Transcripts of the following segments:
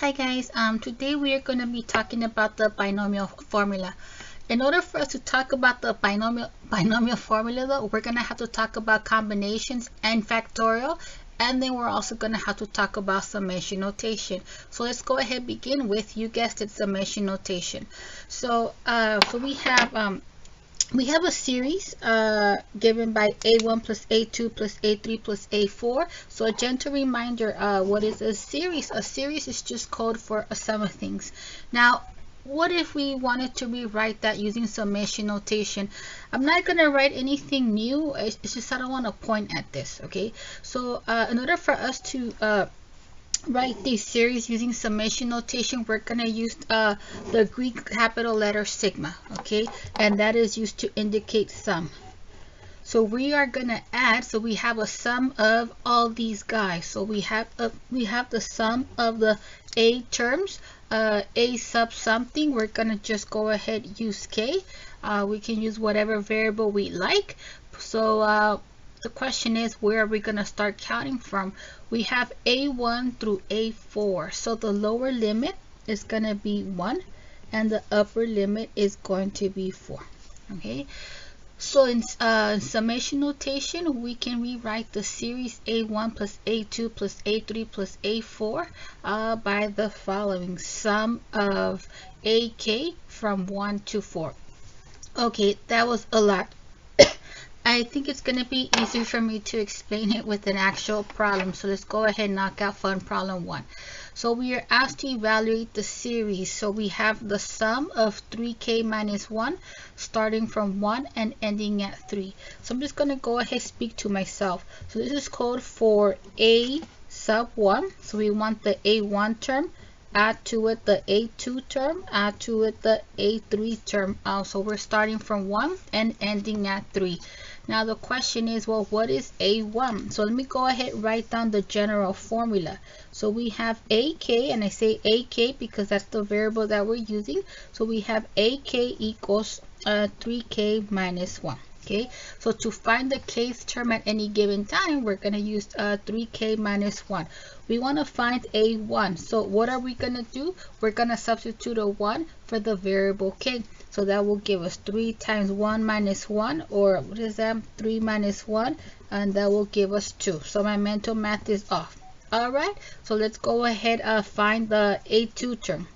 Hi guys, today we are going to be talking about the binomial formula. In order for us to talk about the binomial formula though, we're going to have to talk about combinations and factorial, and then we're also going to have to talk about summation notation. So let's go ahead and begin with, you guessed it, summation notation. So we have a series given by a1 plus a2 plus a3 plus a4. So a gentle reminder, what is a series? A series is just code for a sum of things. Now, what if we wanted to rewrite that using summation notation? I'm not going to write anything new. It's just I don't want to point at this, okay? So in order for us to write this series using summation notation, we're going to use the Greek capital letter sigma, okay, and that is used to indicate sum. So we are going to add, so we have a sum of all these guys. So we have the sum of the a terms, a sub something. We're going to just go ahead use k. We can use whatever variable we like. So the question is, where are we going to start counting from? We have a1 through a4. So the lower limit is going to be 1 and the upper limit is going to be 4. Okay. So in summation notation, we can rewrite the series a1 plus a2 plus a3 plus a4 by the following: sum of ak from 1 to 4. Okay, that was a lot. I think it's going to be easier for me to explain it with an actual problem. So let's go ahead and knock out fun problem 1. So we are asked to evaluate the series. So we have the sum of 3k minus 1 starting from 1 and ending at 3. So I'm just going to go ahead and speak to myself. So this is code for a sub 1. So we want the a1 term, add to it the a2 term, add to it the a3 term. So we're starting from 1 and ending at 3. Now the question is, well, what is a1? So let me go ahead and write down the general formula. So we have ak, and I say ak because that's the variable that we're using. So we have ak equals 3k minus 1. Okay, so to find the kth term at any given time, we're going to use 3k minus 1. We want to find a1. So what are we going to do? We're going to substitute a 1 for the variable k. So that will give us 3 times 1 minus 1, or what is that? 3 minus 1, and that will give us 2. So my mental math is off. All right, so let's go ahead and find the a2 term.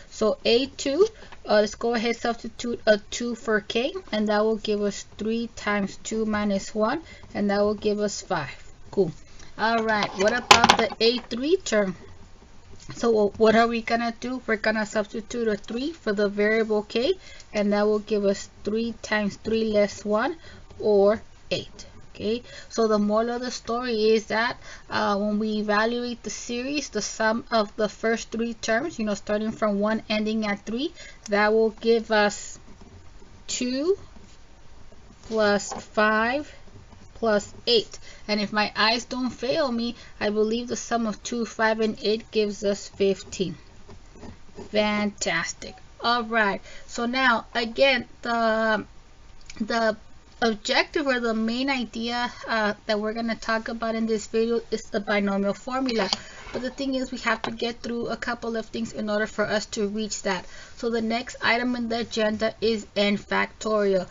So a2, let's go ahead and substitute a 2 for k, and that will give us 3 times 2 minus 1, and that will give us 5. Cool. All right, what about the a3 term? So what are we gonna do? We're gonna substitute a 3 for the variable k, and that will give us 3 times 3 less 1, or 8. Okay, so the moral of the story is that when we evaluate the series, the sum of the first 3 terms, starting from 1 ending at 3, that will give us 2 plus 5 plus 8. And if my eyes don't fail me, I believe the sum of 2, 5, and 8 gives us 15. Fantastic. All right, so now again, the objective, or the main idea that we're going to talk about in this video, is the binomial formula. But the thing is, we have to get through a couple of things in order for us to reach that. So the next item in the agenda is n factorial.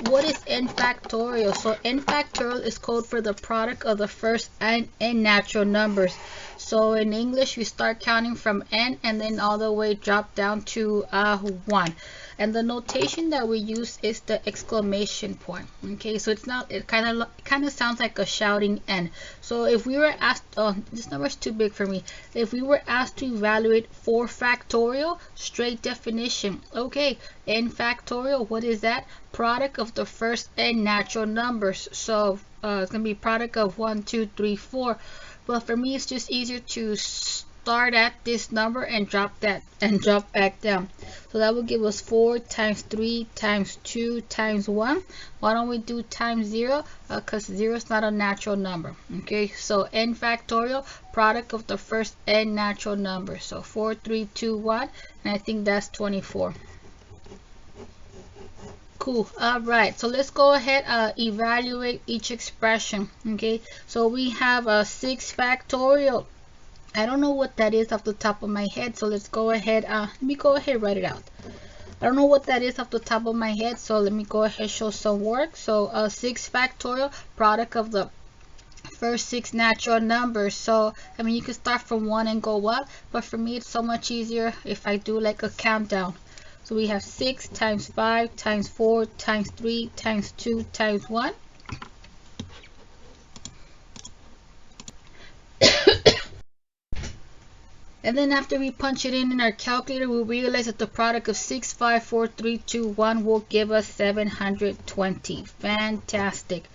What is n factorial? So n factorial is code for the product of the first and n natural numbers. So in English, we start counting from n and then all the way drop down to 1. And the notation that we use is the exclamation point. Okay, so it kind of sounds like a shouting n. So if we were asked, oh, this number is too big for me. If we were asked to evaluate 4 factorial, straight definition. Okay, n factorial, what is that? Product of the first n natural numbers. So it's gonna be product of 1, 2, 3, 4. But for me, it's just easier to start at this number and drop back down. So that will give us 4 times 3 times 2 times 1. Why don't we do times 0? Because 0 is not a natural number. Okay, so n factorial, product of the first n natural numbers. So 4, 3, 2, 1, and I think that's 24. Cool. All right, so let's go ahead evaluate each expression. Okay, so we have a 6 factorial. I don't know what that is off the top of my head, so let's go ahead. Let me go ahead and write it out. I don't know what that is off the top of my head, so let me go ahead and show some work. So 6 factorial, product of the first 6 natural numbers. So I mean, you can start from 1 and go up, but for me it's so much easier if I do like a countdown. So we have 6 times 5 times 4 times 3 times 2 times 1. And then after we punch it in our calculator, we realize that the product of 6, 5, 4, 3, 2, 1 will give us 720. Fantastic.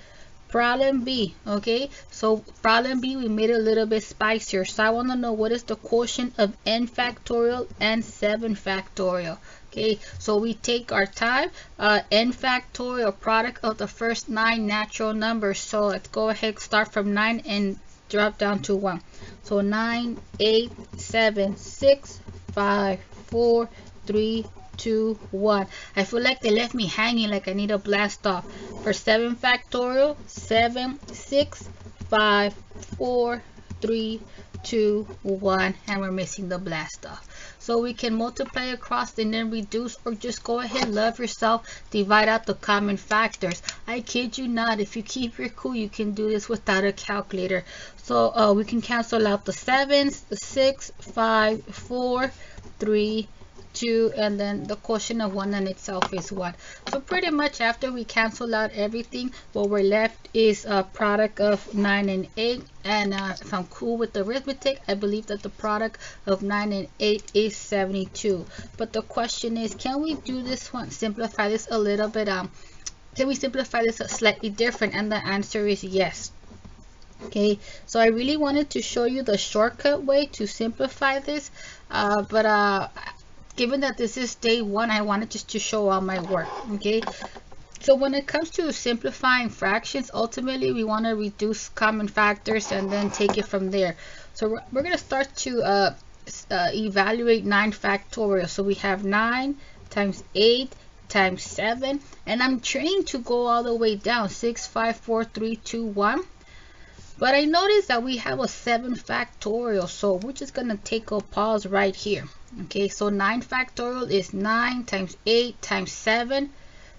Problem B, okay? So problem B, we made it a little bit spicier. So I want to know what is the quotient of n factorial and 7 factorial. Okay, so we take our time, n factorial, product of the first 9 natural numbers. So let's go ahead, start from 9 and drop down to 1. So 9, 8, 7, 6, 5, 4, 3, 2, 1. I feel like they left me hanging, like I need a blast off. For 7 factorial, 7, 6, 5, 4, 3, 2, 1, and we're missing the blast off. So we can multiply across and then reduce, or just go ahead, love yourself, divide out the common factors. I kid you not, if you keep your cool, you can do this without a calculator. So we can cancel out the 7s, the 6, 5, 4, 3, 2, and then the quotient of 1 in itself is 1. So pretty much after we cancel out everything, what we're left is a product of 9 and 8. And if I'm cool with the arithmetic, I believe that the product of 9 and 8 is 72. But the question is, can we do this one, simplify this a little bit? Can we simplify this slightly different? And the answer is yes. Okay, so I really wanted to show you the shortcut way to simplify this, but given that this is day 1, I wanted just to show all my work. Okay, so when it comes to simplifying fractions, ultimately we want to reduce common factors and then take it from there. So we're going to start to evaluate 9 factorial. So we have 9 times 8 times 7, and I'm trained to go all the way down, 6, 5, 4, 3, 2, 1. But I noticed that we have a 7 factorial, so we're just going to take a pause right here. Okay, so 9 factorial is 9 times 8 times 7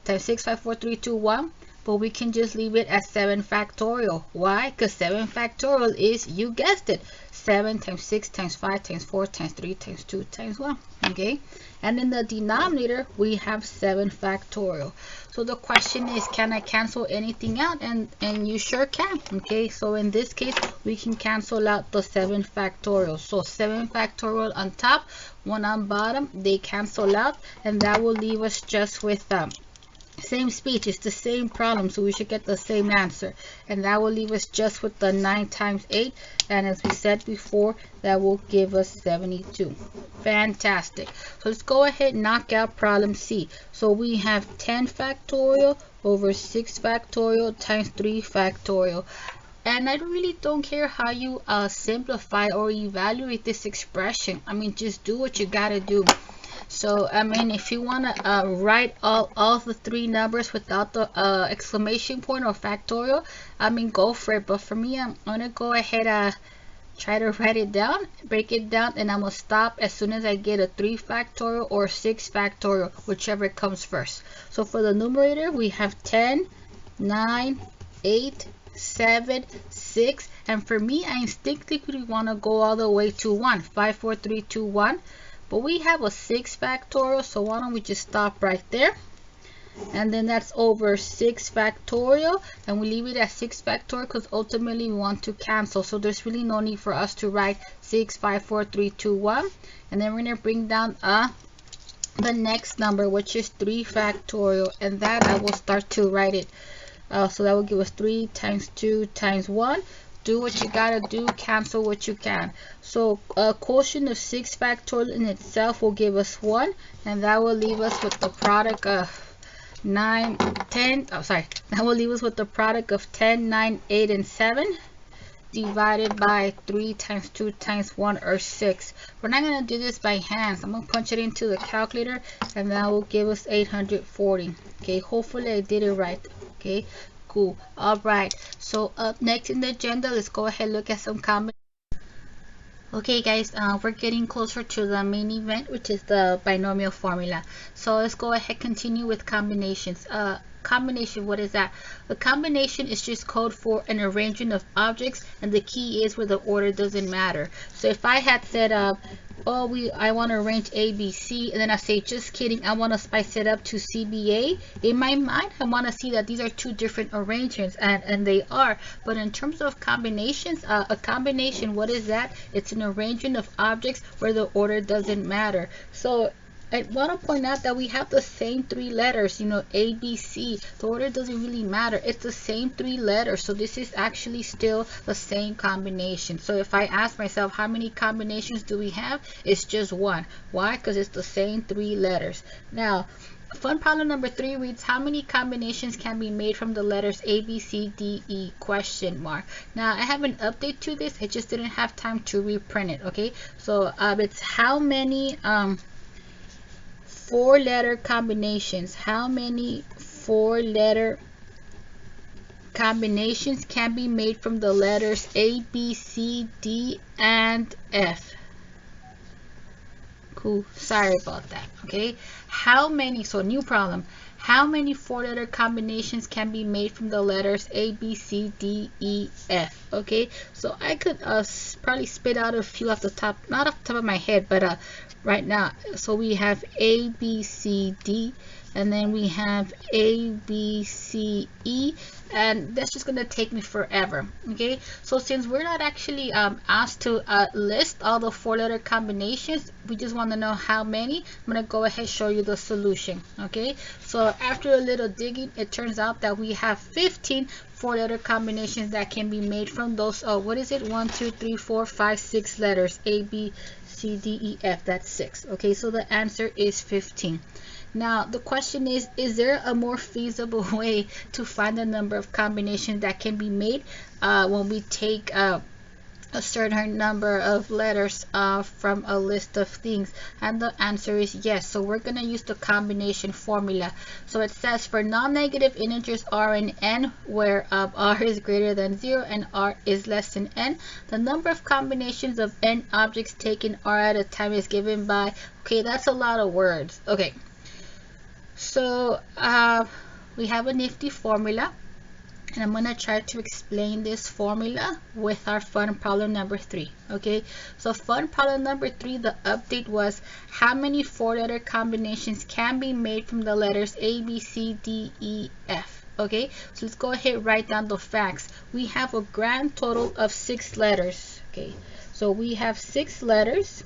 times 6, 5, 4, 3, 2, 1. But we can just leave it as 7 factorial. Why? Because 7 factorial is, you guessed it, 7 times 6 times 5 times 4 times 3 times 2 times 1. Okay, and in the denominator we have 7 factorial. So the question is, can I cancel anything out? And you sure can. Okay, so in this case we can cancel out the 7 factorial. So 7 factorial on top, 1 on bottom, they cancel out, and that will leave us just with same speech. It's the same problem, so we should get the same answer, and that will leave us just with the 9 times 8, and as we said before, that will give us 72. Fantastic. So let's go ahead and knock out problem C. So we have 10 factorial over 6 factorial times 3 factorial. And I really don't care how you simplify or evaluate this expression. I mean, just do what you gotta do. So I mean, if you want to write all the 3 numbers without the exclamation point or factorial, I mean, go for it. But for me, I'm gonna go ahead try to write it down, break it down, and I'm gonna stop as soon as I get a 3 factorial or 6 factorial, whichever comes first. So for the numerator, we have 10, 9, 8, 7, 6, and for me, I instinctively want to go all the way to 1, 5, 4, 3, 2, 1. But we have a 6 factorial, so why don't we just stop right there? And then that's over 6 factorial, and we leave it at 6 factorial because ultimately we want to cancel. So there's really no need for us to write 6, 5, 4, 3, 2, 1. And then we're going to bring down the next number, which is 3 factorial, and that I will start to write it. So that will give us 3 times 2 times 1. Do what you gotta do, cancel what you can. So a quotient of 6 factorial in itself will give us 1, and that will leave us with the product of 9, 10, that will leave us with the product of 10, 9, 8, and 7 divided by 3 times 2 times 1, or 6. We're not going to do this by hands. I'm going to punch it into the calculator, and that will give us 840. Okay, hopefully I did it right. Okay, cool. All right, so up next in the agenda, let's go ahead and look at some common. Okay guys, we're getting closer to the main event, which is the binomial formula. So let's go ahead continue with combinations. Combination, what is that? A combination is just code for an arrangement of objects, and the key is where the order doesn't matter. So if I had said I want to arrange A, B, C, and then I say, just kidding, I want to spice it up to C, B, A. In my mind, I want to see that these are two different arrangements, and they are. But in terms of combinations, a combination, what is that? It's an arrangement of objects where the order doesn't matter. So I want to point out that we have the same three letters, you know, A, B, C. The order doesn't really matter. It's the same three letters. So this is actually still the same combination. So if I ask myself, how many combinations do we have? It's just one. Why? Because it's the same three letters. Now, fun problem number 3 reads, how many combinations can be made from the letters A, B, C, D, E, question mark. Now, I have an update to this. I just didn't have time to reprint it, okay? So it's how many 4-letter combinations. How many 4-letter combinations can be made from the letters A, B, C, D, and F? Cool. Sorry about that. Okay. How many, so new problem. How many 4-letter combinations can be made from the letters A, B, C, D, E, F? Okay. So I could probably spit out a few off the top, not off the top of my head, but right now. So we have A, B, C, D, and then we have A, B, C, E, and that's just gonna take me forever. Okay, so since we're not actually asked to list all the 4-letter combinations, we just want to know how many. I'm gonna go ahead and show you the solution. Okay, so after a little digging, it turns out that we have 15 4-letter combinations that can be made from those what is it, 1, 2, 3, 4, 5, 6 letters, A, B, C, D, E, F. That's 6. Okay, so the answer is 15. Now the question is there a more feasible way to find the number of combinations that can be made when we take a certain number of letters from a list of things? And the answer is yes. So we're going to use the combination formula. So it says for non-negative integers r and n, where r is greater than 0 and r is less than n, the number of combinations of n objects taken r at a time is given by, okay, that's a lot of words. Okay, so we have a nifty formula, and I'm going to try to explain this formula with our fun problem number 3. Okay, so fun problem number 3, the update was how many 4-letter combinations can be made from the letters A, B, C, D, E, F. Okay, so let's go ahead and write down the facts. We have a grand total of 6 letters. Okay, so we have 6 letters,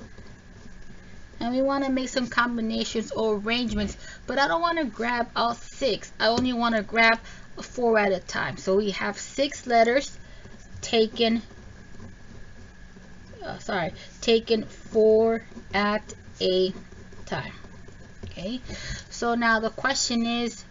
and we want to make some combinations or arrangements, but I don't want to grab all 6. I only want to grab 4 at a time. So we have 6 letters taken 4 at a time. Okay, so now the question is,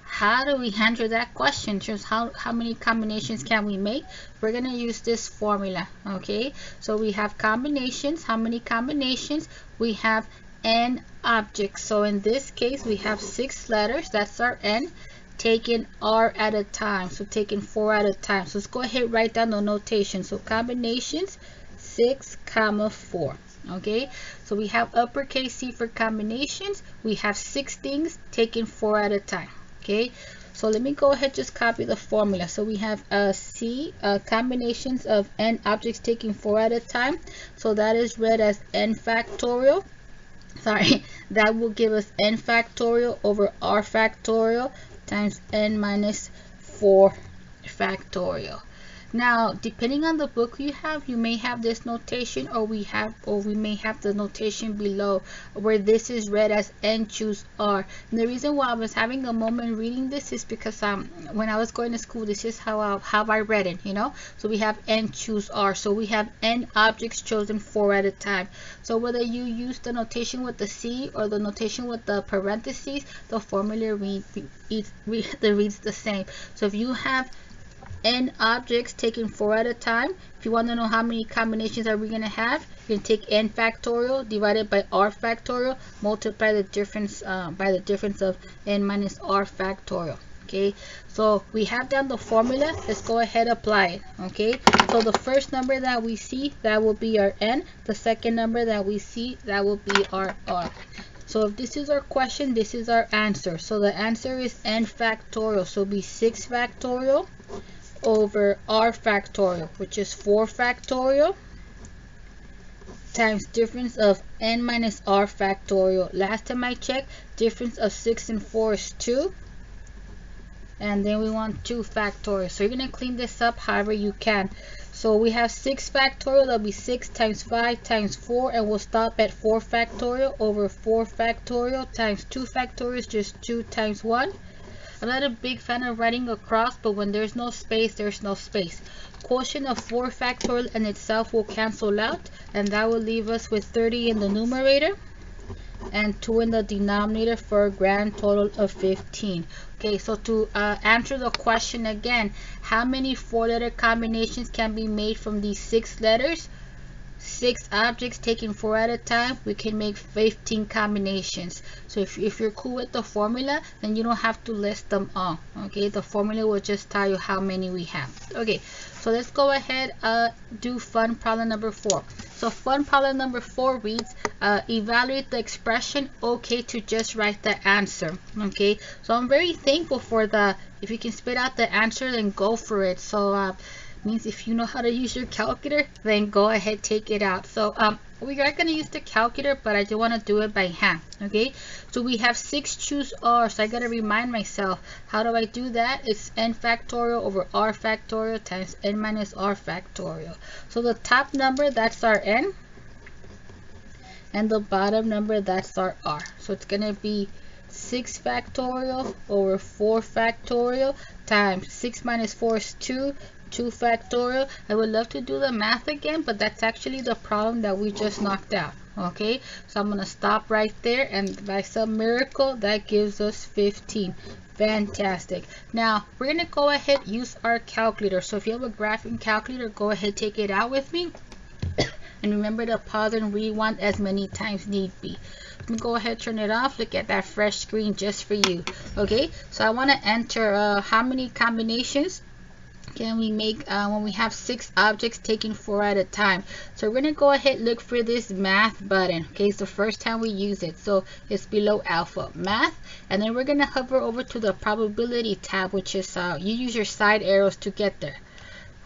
how do we answer that question? Just how many combinations can we make? We're going to use this formula. Okay, so we have combinations. How many combinations? We have n objects. So in this case, we have 6 letters. That's our n. Taking r at a time. So taking 4 at a time. So let's go ahead and write down the notation. So combinations, 6, 4. Okay, so we have uppercase C for combinations. We have 6 things taking 4 at a time. Okay, so let me go ahead, just copy the formula. So we have C, combinations of n objects taking 4 at a time. So that is read as n factorial. Sorry, that will give us n factorial over r factorial times n minus 4 factorial. Now, depending on the book you have, you may have this notation, or we may have the notation below where this is read as n choose r. And the reason why I was having a moment reading this is because when I was going to school, this is how I read it, you know. So we have n choose r. So we have n objects chosen 4 at a time. So whether you use the notation with the C or the notation with the parentheses, the formula reads the same. So if you have n objects taken 4 at a time, if you want to know how many combinations are we going to have, you can take n factorial divided by r factorial, multiply the difference by the difference of n minus r factorial. Okay, so we have down the formula. Let's go ahead and apply it. Okay, so the first number that we see, that will be our n. The second number that we see, that will be our r. So if this is our question, this is our answer. So the answer is n factorial. So it'll be 6 factorial over r factorial, which is 4 factorial, times difference of n minus r factorial. Last time I checked, difference of 6 and 4 is 2. And then we want 2 factorial. So you're going to clean this up however you can. So we have 6 factorial. That'll be 6 times 5 times 4. And we'll stop at 4 factorial over 4 factorial times 2 factorial is just 2 times 1. I'm not a big fan of writing across, but when there's no space, there's no space. Quotient of 4 factorial in itself will cancel out. And that will leave us with 30 in the numerator and 2 in the denominator for a grand total of 15. Okay, so to answer the question again, how many 4-letter combinations can be made from these 6 letters? 6 objects taken 4 at a time, we can make 15 combinations. So if you're cool with the formula, then you don't have to list them all. Okay, the formula will just tell you how many we have. Okay, so let's go ahead do fun problem number 4. So fun problem number 4 reads, evaluate the expression. Okay, to just write the answer. Okay, so I'm very thankful for if you can spit out the answer, then go for it. So means if you know how to use your calculator, then go ahead, take it out. So we are going to use the calculator, but I do want to do it by hand. Okay, so we have 6 choose r, so I got to remind myself, how do I do that? It's n factorial over r factorial times n minus r factorial. So the top number, that's our n, and the bottom number, that's our r. So it's going to be 6 factorial over 4 factorial times 6 minus 4 is 2 factorial. I would love to do the math again, but that's actually the problem that we just knocked out. Okay, so I'm going to stop right there, and by some miracle that gives us 15. Fantastic. Now we're going to go ahead use our calculator. So if you have a graphing calculator, go ahead, take it out with me. And remember to pause and rewind as many times need be. Let me go ahead, turn it off. Look at that fresh screen just for you. Okay, so I want to enter how many combinations can we make when we have 6 objects taking 4 at a time. So we're going to go ahead, look for this math button. Okay, it's the first time we use it, so it's below alpha, math, and then we're going to hover over to the probability tab, which is you use your side arrows to get there.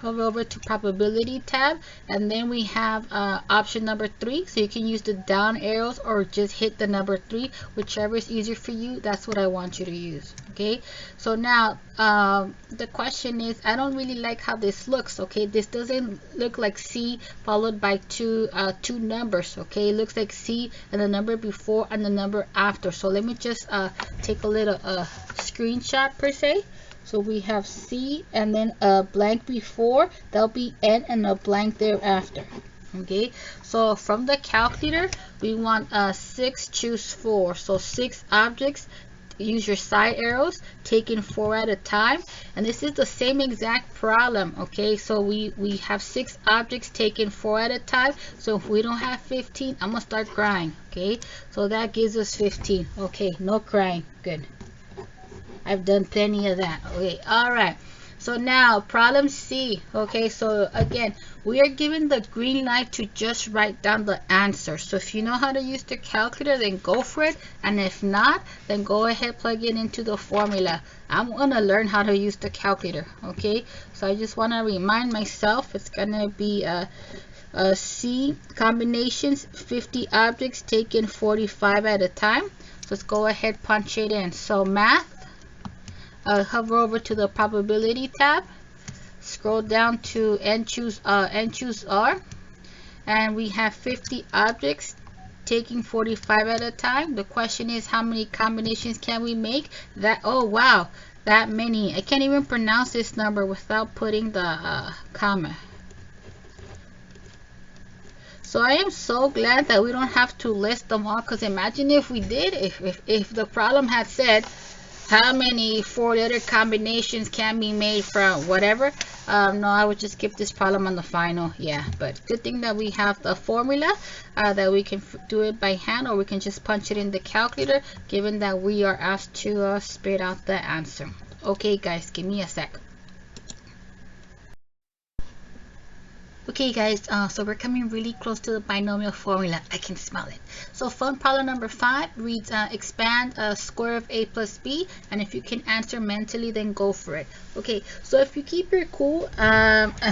Hover over to probability tab, and then we have option number 3, so you can use the down arrows or just hit the number 3, whichever is easier for you. That's what I want you to use. Okay, so now the question is, I don't really like how this looks. Okay, this doesn't look like C followed by two numbers. Okay, it looks like C and the number before and the number after. So let me just take a little screenshot per se. So we have C and then a blank before, that'll be N, and a blank thereafter. Okay, so from the calculator, we want 6 choose 4. So 6 objects, use your side arrows, taking 4 at a time. And this is the same exact problem. Okay, so we have 6 objects taking 4 at a time. So if we don't have 15, I'm gonna start crying. Okay, so that gives us 15. Okay, no crying. Good. I've done plenty of that. Okay, all right. So now problem C. Okay, so again, we are given the green light to just write down the answer. So if you know how to use the calculator, then go for it. And if not, then go ahead, plug it into the formula. I'm gonna learn how to use the calculator. Okay, so I just want to remind myself, it's gonna be C combinations, 50 objects taken 45 at a time. So let's go ahead, punch it in. So math. Hover over to the probability tab, scroll down to N choose R, and we have 50 objects taking 45 at a time. The question is, how many combinations can we make? That, oh wow, that many. I can't even pronounce this number without putting the comma. So I am so glad that we don't have to list them all, because imagine if we did, if the problem had said how many 4-letter combinations can be made from whatever. No, I would just skip this problem on the final. Yeah, but good thing that we have the formula that we can do it by hand, or we can just punch it in the calculator, given that we are asked to spit out the answer. Okay guys, give me a sec. Okay guys, so we're coming really close to the binomial formula. I can smell it. So fun problem number 5 reads expand square of a plus b, and if you can answer mentally, then go for it. Okay, so if you keep your cool,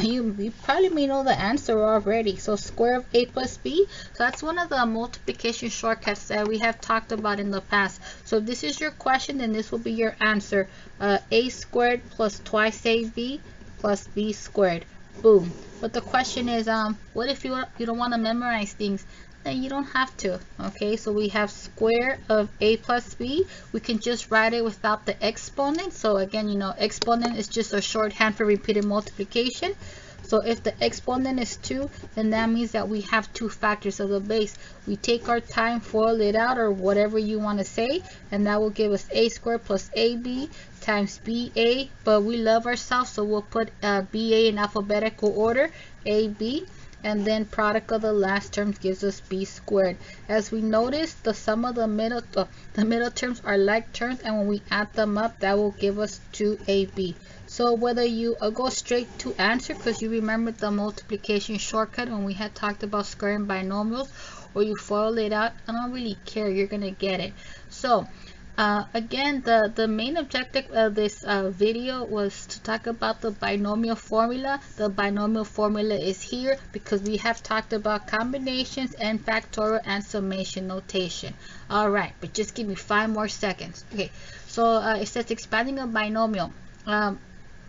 you probably may know the answer already. So square of a plus b, so that's one of the multiplication shortcuts that we have talked about in the past. So if this is your question, then this will be your answer. A squared plus twice ab plus b squared. Boom. But the question is, what if you don't want to memorize things? Then you don't have to. Okay, so we have square of a plus b. We can just write it without the exponent. So again, you know, exponent is just a shorthand for repeated multiplication. So if the exponent is 2, then that means that we have 2 factors of the base. We take our time, FOIL it out, or whatever you want to say, and that will give us a squared plus ab times ba. But we love ourselves, so we'll put ba in alphabetical order, ab, and then product of the last terms gives us b squared. As we notice, the sum of the middle terms are like terms, and when we add them up, that will give us 2ab. So whether you go straight to answer because you remembered the multiplication shortcut when we had talked about squaring binomials, or you FOIL it out, I don't really care, you're gonna get it. So again, the main objective of this video was to talk about the binomial formula. The binomial formula is here because we have talked about combinations and factorial and summation notation. All right, but just give me 5 more seconds. Okay, so it says expanding a binomial.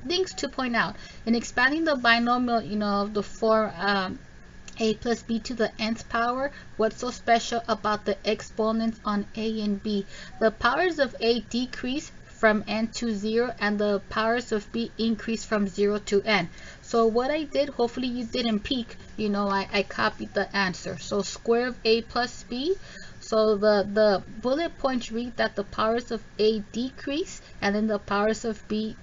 Things to point out in expanding the binomial, you know, the form a plus b to the nth power. What's so special about the exponents on a and b? The powers of a decrease from n to 0, and the powers of b increase from 0 to n. So what I did, hopefully you didn't peek, you know, I copied the answer. So square of a plus b. So the bullet points read that the powers of a decrease, and then the powers of b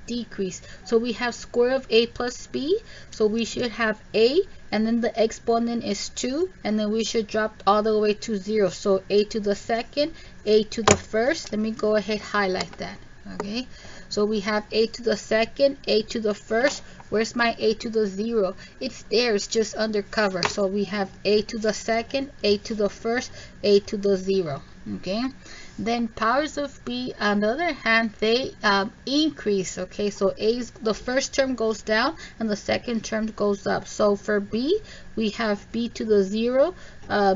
decrease. So we have square of a plus b, so we should have a, and then the exponent is 2, and then we should drop all the way to 0. So a to the second, a to the first. Let me go ahead, highlight that. Okay, so we have a to the second, a to the first. Where's my a to the 0? It's there, it's just undercover. So we have a to the second, a to the first, a to the 0. Okay, then powers of b, on the other hand, they increase. Okay, so the first term goes down and the second term goes up. So for b, we have b to the 0,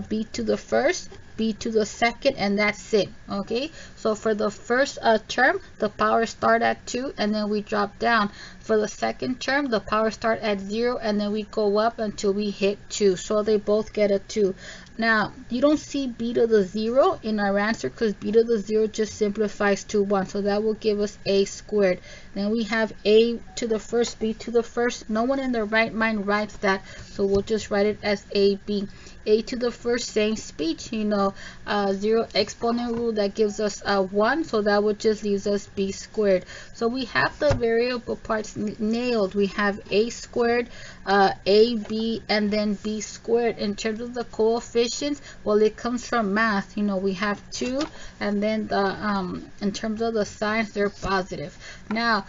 b to the first, b to the second, and that's it. Okay, so for the first term, the powers start at 2 and then we drop down. For the second term, the powers start at 0 and then we go up until we hit 2. So they both get a 2. Now, you don't see b to the 0 in our answer because b to the 0 just simplifies to 1. So that will give us a squared. Then we have a to the first, b to the first. No one in their right mind writes that, so we'll just write it as ab. A to the first, same speech, you know, 0 exponent rule, that gives us 1, so that would just leaves us b squared. So we have the variable parts nailed. We have a squared, ab, and then b squared. In terms of the coefficients, well, it comes from math. You know, we have 2, and then the in terms of the signs, they're positive. Now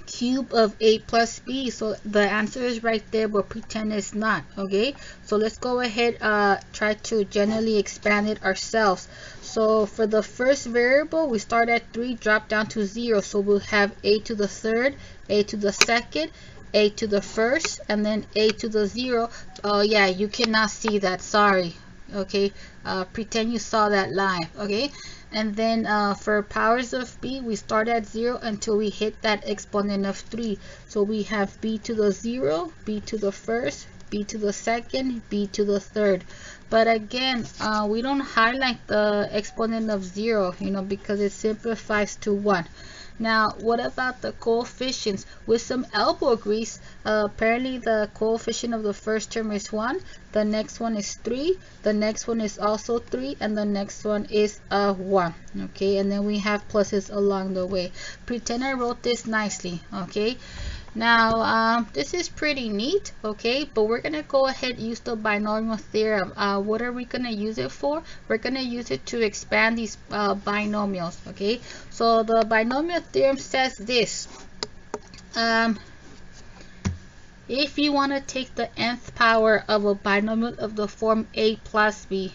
cube of a plus b, so the answer is right there, but pretend it's not. Okay, so let's go ahead, try to generally expand it ourselves. So for the first variable, we start at 3, drop down to 0, so we'll have a to the third, a to the second, a to the first, and then a to the 0. Oh yeah, you cannot see that, sorry. Okay, pretend you saw that live. Okay, and then for powers of b, we start at 0 until we hit that exponent of 3. So we have b to the 0, b to the first, b to the second, b to the third. But again, we don't highlight the exponent of 0, you know, because it simplifies to 1. Now, what about the coefficients? With some elbow grease, apparently the coefficient of the first term is 1, the next one is 3, the next one is also 3, and the next one is 1. Okay, and then we have pluses along the way. Pretend I wrote this nicely. Okay, Now, this is pretty neat, okay, but we're gonna go ahead and use the binomial theorem. What are we gonna use it for? We're gonna use it to expand these binomials, okay? So the binomial theorem says this. If you want to take the nth power of a binomial of the form a plus b,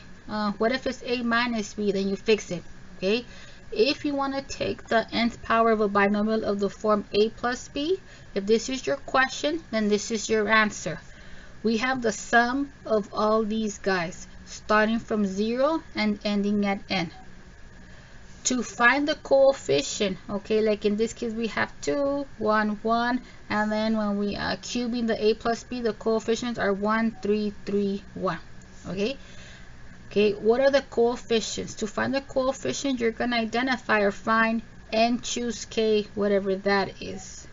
what if it's a minus b? Then you fix it, okay? If you want to take the nth power of a binomial of the form a plus b, if this is your question, then this is your answer. We have the sum of all these guys, starting from 0 and ending at n. To find the coefficient, okay, like in this case we have 2, 1, 1, and then when we are cubing the a plus b, the coefficients are 1, 3, 3, 1, okay? Okay, what are the coefficients? To find the coefficient, you're going to identify or find n choose k, whatever that is.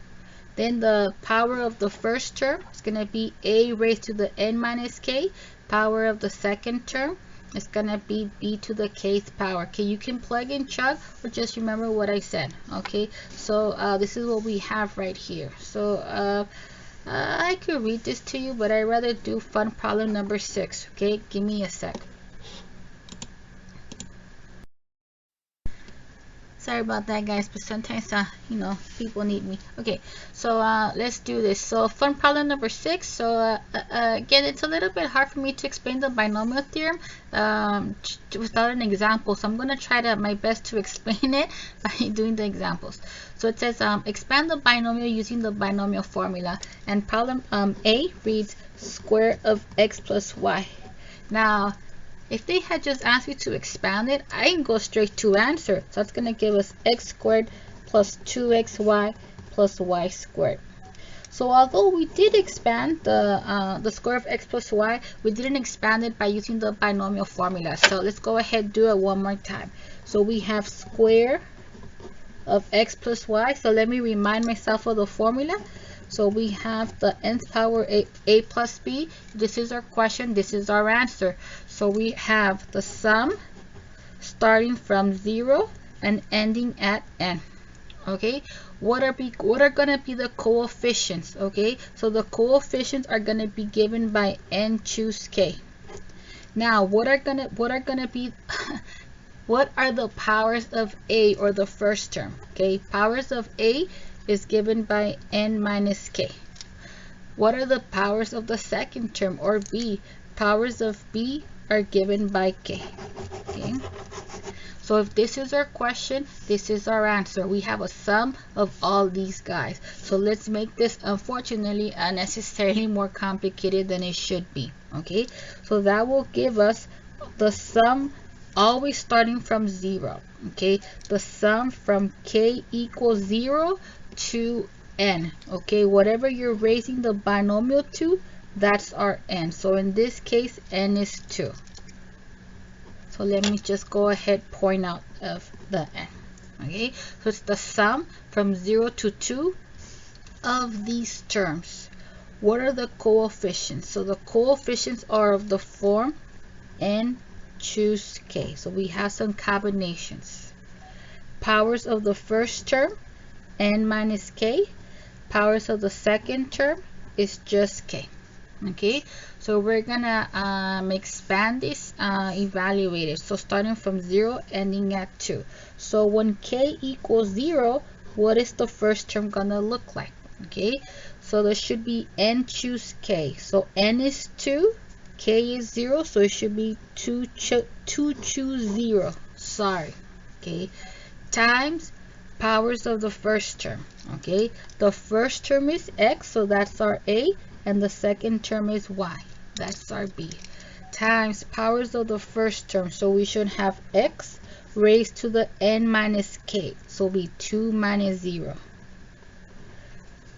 Then the power of the first term is going to be a raised to the n minus k. Power of the second term is going to be b to the kth power. Okay, you can plug in chug or just remember what I said. Okay, so this is what we have right here. So I could read this to you, but I'd rather do fun problem number 6. Okay, give me a sec. Sorry about that, guys, but sometimes you know, people need me. Okay, so let's do this. So fun problem number 6. So again, it's a little bit hard for me to explain the binomial theorem without an example, so I'm going to try my best to explain it by doing the examples. So it says expand the binomial using the binomial formula, and problem A reads square of x plus y. Now if they had just asked me to expand it, I can go straight to answer. So that's going to give us x squared plus 2xy plus y squared. So although we did expand the square of x plus y, we didn't expand it by using the binomial formula. So let's go ahead and do it one more time. So we have square of x plus y. So let me remind myself of the formula. So we have the nth power a plus b. This is our question. This is our answer. So we have the sum starting from 0 and ending at n. Okay, what are going to be the coefficients? Okay, so the coefficients are going to be given by n choose k. Now what are going to be what are the powers of a, or the first term? Okay, powers of a is given by n minus k. What are the powers of the second term, or b? Powers of b are given by k. Okay, so if this is our question, this is our answer. We have a sum of all these guys. So let's make this, unfortunately, unnecessarily more complicated than it should be. Okay, so that will give us the sum always starting from 0. Okay, the sum from k equals 0 to n. Okay, whatever you're raising the binomial to, that's our n. So in this case, n is 2. So let me just go ahead point out of the n. Okay, so it's the sum from 0 to 2 of these terms. What are the coefficients? So the coefficients are of the form n choose k. So we have some combinations. Powers of the first term, n minus k. Powers of the second term is just k. Okay, so we're gonna expand this, evaluate it. So starting from 0 ending at 2. So when k equals 0, what is the first term gonna look like? Okay, so there should be n choose k. So n is 2, k is 0, so it should be 2 choose 0. Sorry. Okay, times powers of the first term. Okay, the first term is x, so that's our a, and the second term is y, that's our b, times powers of the first term. So we should have x raised to the n minus k, so it'll be 2 minus 0.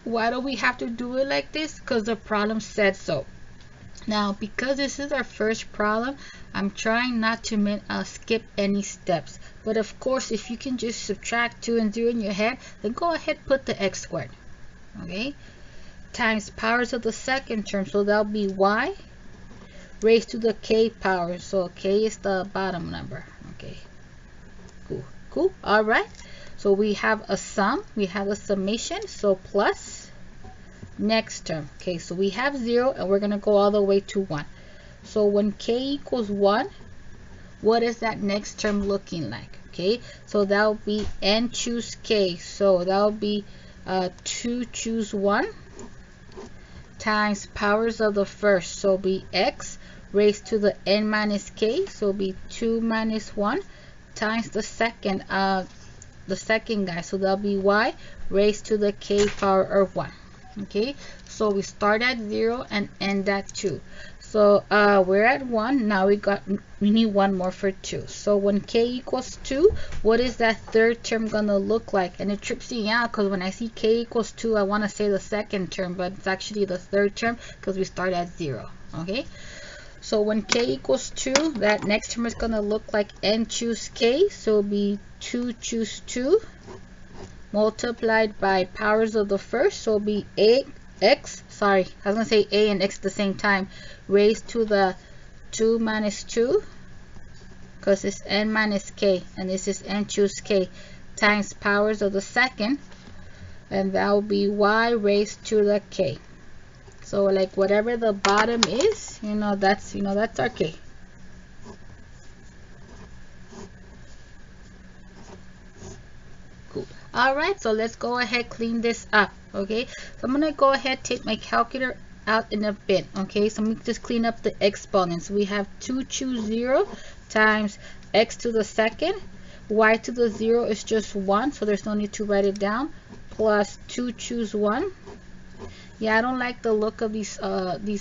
Why do we have to do it like this? Because the problem said so. Now, because this is our first problem, I'm trying not to skip any steps. But of course, if you can just subtract 2 and 0 in your head, then go ahead and put the x squared. Okay? Times powers of the second term, so that'll be y raised to the k power. So k is the bottom number. Okay. Cool. All right. So we have a sum. We have a summation. So plus next term. Okay, so we have 0 and we're going to go all the way to 1. So when k equals 1, what is that next term looking like? Okay, so that will be n choose k. So that will be 2 choose 1 times powers of the first. So it'll be x raised to the n minus k. So it'll be 2 minus 1 times the second guy. So that'll be y raised to the k power of 1. Okay, so we start at 0 and end at 2. So we're at 1. Now we need one more for 2. So when k equals 2, what is that third term gonna look like? And it trips me out because when I see k equals 2, I want to say the second term, but it's actually the third term because we start at 0. Okay, so when k equals 2, that next term is gonna look like n choose k. So it'll be 2 choose 2 multiplied by powers of the first. So it'll be a and x at the same time, raised to the 2 minus 2, because it's n minus k, and this is n choose k, times powers of the second, and that will be y raised to the k. So like whatever the bottom is, that's our k. Cool. All right, so let's go ahead clean this up. Okay, so I'm gonna go ahead take my calculator out in a bit. Okay, so let me just clean up the exponents. We have 2 choose 0 times x to the second, y to the 0 is just 1, so there's no need to write it down, plus 2 choose 1. Yeah, I don't like the look of these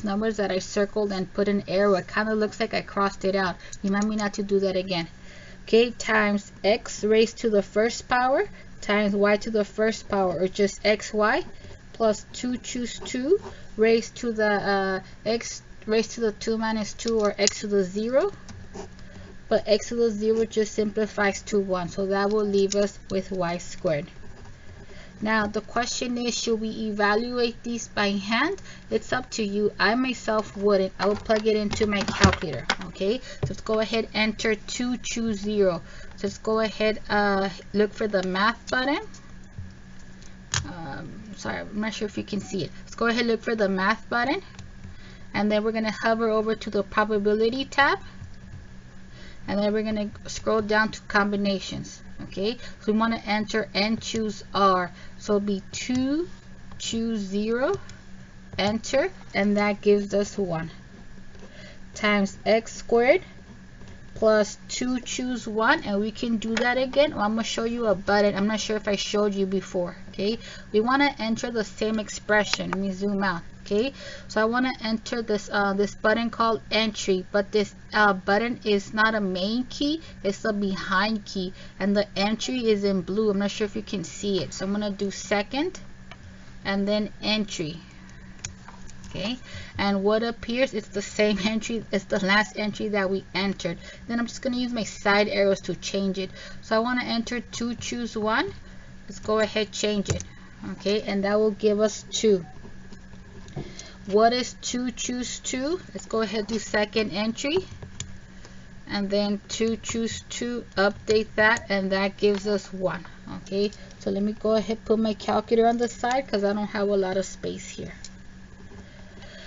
numbers that I circled and put an arrow. It kind of looks like I crossed it out. Remind me not to do that again. Okay, times x raised to the first power times y to the first power, or just xy, plus 2 choose 2 raised to the x raised to the 2 minus 2, or x to the 0. But x to the 0 just simplifies to 1, so that will leave us with y squared. Now the question is, should we evaluate these by hand? It's up to you. I myself wouldn't. I would plug it into my calculator. Okay, so let's go ahead, enter 2 choose 0. So let's go ahead, look for the math button. Sorry, I'm not sure if you can see it. Let's go ahead, look for the math button, and then we're going to hover over to the probability tab, and then we're going to scroll down to combinations. Okay, so we want to enter n choose r, so it'll be 2 choose 0, enter, and that gives us 1, times x squared plus 2 choose 1, and we can do that again. Well, I'm going to show you a button. I'm not sure if I showed you before. Okay, we want to enter the same expression. Let me zoom out. Okay, so I want to enter this this button called entry, but this button is not a main key, it's a behind key, and the entry is in blue. I'm not sure if you can see it, so I'm going to do second and then entry. Okay, and what appears, it's the same entry, it's the last entry that we entered. Then I'm just going to use my side arrows to change it. So I want to enter 2 choose 1. Let's go ahead, change it. Okay, and that will give us 2. What is 2 choose 2? Let's go ahead, do second entry, and then 2 choose 2, update that, and that gives us 1. Okay, so let me go ahead, put my calculator on the side because I don't have a lot of space here.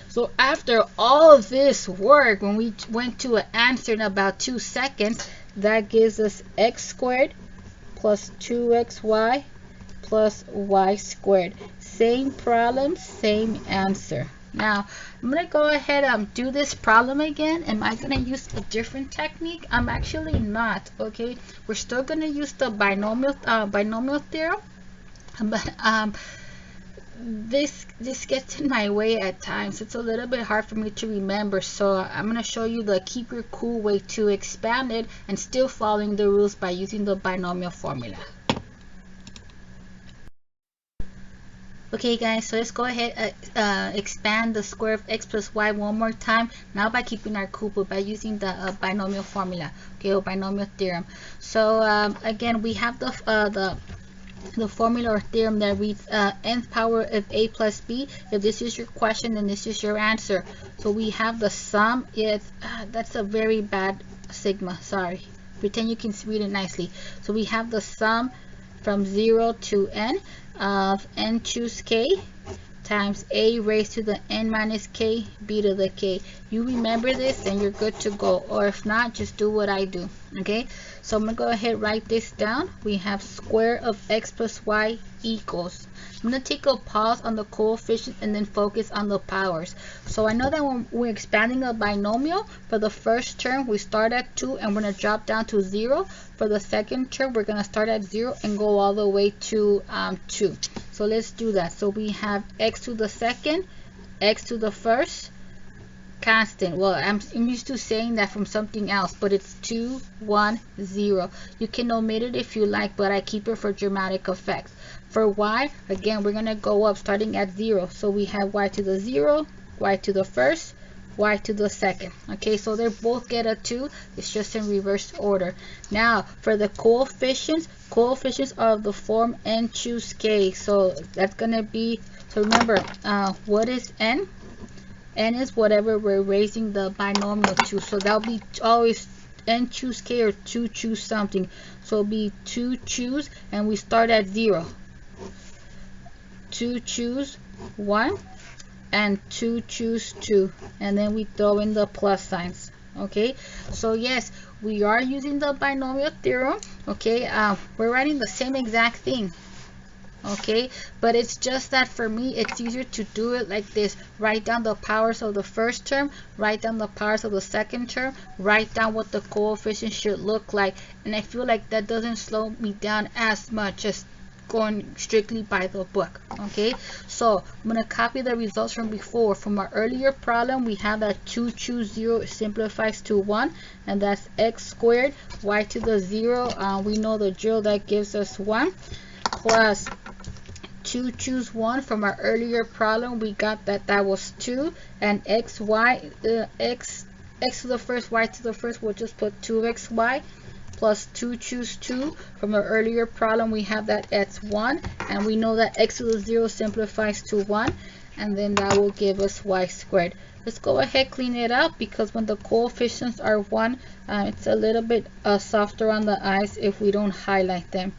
So after all of this work, when we went to an answer in about 2 seconds, that gives us x squared plus 2xy plus y squared. Same problem, same answer. Now I'm going to go ahead and do this problem again. Am I going to use a different technique? I'm actually not. Okay, we're still going to use the binomial theorem, but this gets in my way at times. It's a little bit hard for me to remember, so I'm going to show you the keep your cool way to expand it and still following the rules by using the binomial formula. Okay guys, so let's go ahead expand the square of x plus y one more time, now by keeping our cool, but by using the binomial formula, okay, or binomial theorem. So again, we have the formula or theorem that reads nth power of a plus b. If this is your question, then this is your answer. So we have the sum. That's a very bad sigma, sorry, pretend you can read it nicely. So we have the sum from 0 to n of n choose k times a raised to the n minus k b to the k. You remember this and you're good to go, or if not, just do what I do. Okay, so I'm gonna go ahead and write this down. We have square of x plus y equals, I'm going to take a pause on the coefficient and then focus on the powers. So I know that when we're expanding a binomial, for the first term we start at 2 and we're going to drop down to 0. For the second term we're going to start at 0 and go all the way to 2. So let's do that. So we have x to the second, x to the first, constant. Well, I'm used to saying that from something else, but it's 2, 1, 0. You can omit it if you like, but I keep it for dramatic effect. For y, again, we're going to go up starting at 0. So we have y to the 0, y to the first, y to the second. Okay, so they both get a 2. It's just in reverse order. Now, for the coefficients are of the form n choose k. So that's going to be, so remember, what is n? N is whatever we're raising the binomial to. So that'll be always n choose k or 2 choose something. So it'll be 2 choose, and we start at 0. 2 choose 1 and 2 choose 2, and then we throw in the plus signs. Okay, so yes, we are using the binomial theorem. Okay, we're writing the same exact thing. Okay, but it's just that for me it's easier to do it like this. Write down the powers of the first term, write down the powers of the second term, write down what the coefficient should look like, and I feel like that doesn't slow me down as much as going strictly by the book. Okay, so I'm going to copy the results from before. From our earlier problem, we have that 2 choose 0 simplifies to 1, and that's x squared, y to the 0, we know the drill, that gives us 1, plus 2 choose 1. From our earlier problem, we got that was 2, and x to the first, y to the first, we'll just put 2xy, plus 2 choose 2. From our earlier problem, we have that it's 1, and we know that x to the 0 simplifies to 1, and then that will give us y squared. Let's go ahead, clean it up, because when the coefficients are 1, it's a little bit softer on the eyes if we don't highlight them.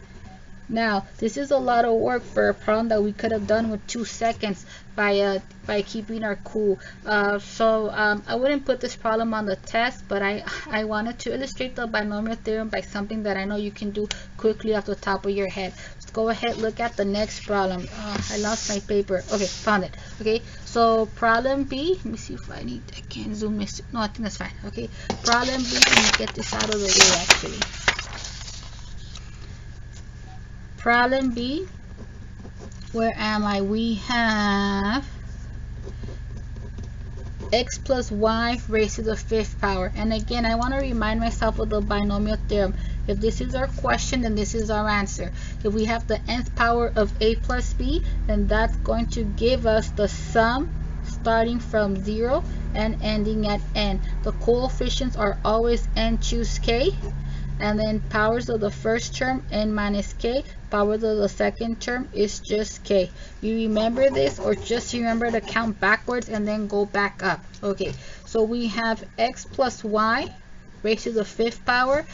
Now, this is a lot of work for a problem that we could have done with 2 seconds by keeping our cool. So I wouldn't put this problem on the test, but I wanted to illustrate the binomial theorem by something that I know you can do quickly off the top of your head. Let's go ahead, look at the next problem. I lost my paper. Okay, found it. Okay, so problem B. Let me see if I can zoom this. No, I think that's fine. Okay, problem B. Let me get this out of the way actually. Problem B, where am I? We have x plus y raised to the 5th power. And again, I want to remind myself of the binomial theorem. If this is our question, then this is our answer. If we have the nth power of a plus b, then that's going to give us the sum starting from 0 and ending at n. The coefficients are always n choose k. And then powers of the first term, n minus k. Powers of the second term is just k. You remember this, or just remember to count backwards and then go back up. Okay, so we have x plus y raised to the 5th power.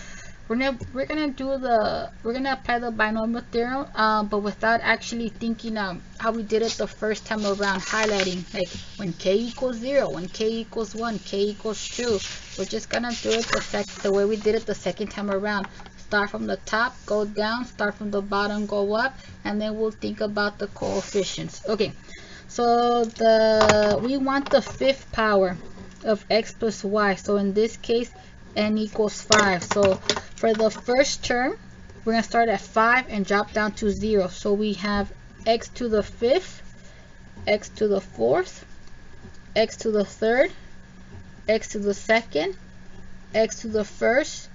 We're gonna apply the binomial theorem, but without actually thinking how we did it the first time around, highlighting like when k equals 0, when k equals 1, k equals 2. We're just gonna do it the way we did it the second time around. Start from the top, go down, start from the bottom, go up, and then we'll think about the coefficients. Okay, so we want the 5th power of x plus y. So in this case, n equals 5. So for the first term, we're going to start at 5 and drop down to 0. So we have x to the 5th, x to the 4th, x to the 3rd, x to the 2nd, x to the 1st,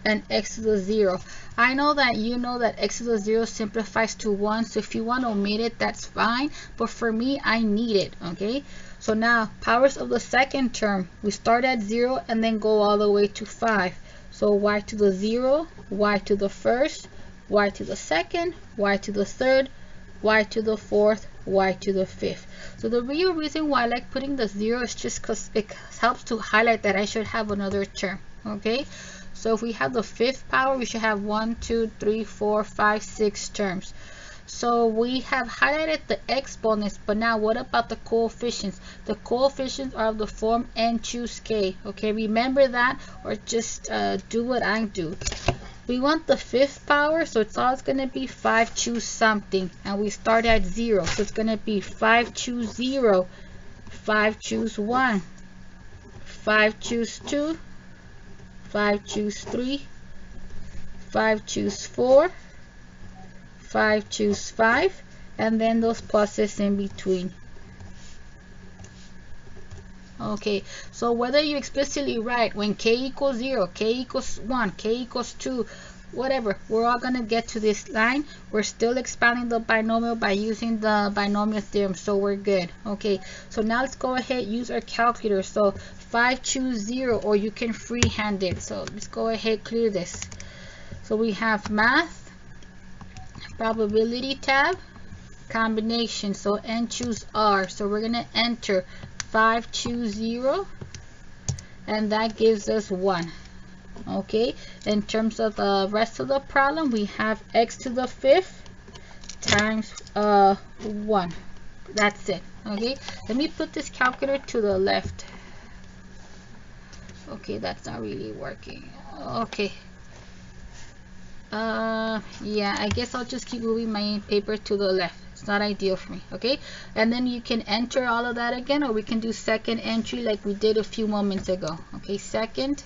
and x to the 0. I know that you know that x to the 0 simplifies to 1, so if you want to omit it, that's fine, but for me, I need it. Okay, so now powers of the second term, we start at 0 and then go all the way to 5. So y to the 0, y to the 1st, y to the 2nd, y to the 3rd, y to the 4th, y to the 5th. So the real reason why I like putting the 0 is just because it helps to highlight that I should have another term. Okay, so if we have the 5th power, we should have 1, 2, 3, 4, 5, 6 terms. So we have highlighted the exponents, but now what about the coefficients? The coefficients are of the form n choose k. Okay, remember that, or just do what I do. We want the fifth power, so it's always going to be 5 choose something, and we start at 0, so it's going to be 5 choose 0, 5 choose 1, 5 choose 2, 5 choose 3, 5 choose 4, 5 choose 5, and then those pluses in between. Okay, so whether you explicitly write when k equals 0, k equals 1, k equals 2, whatever, we're all going to get to this line. We're still expanding the binomial by using the binomial theorem, so we're good. Okay, so now let's go ahead, use our calculator. So 5 choose 0, or you can freehand it. So let's go ahead, clear this. So we have math, probability tab, combination, so n choose r. So we're going to enter 5 choose 0, and that gives us 1. Okay, in terms of the rest of the problem, we have x to the fifth times 1. That's it. Okay, let me put this calculator to the left. Okay, that's not really working. Okay, yeah, I guess I'll just keep moving my paper to the left. It's not ideal for me. Okay, and then you can enter all of that again, or we can do second entry like we did a few moments ago. Okay, second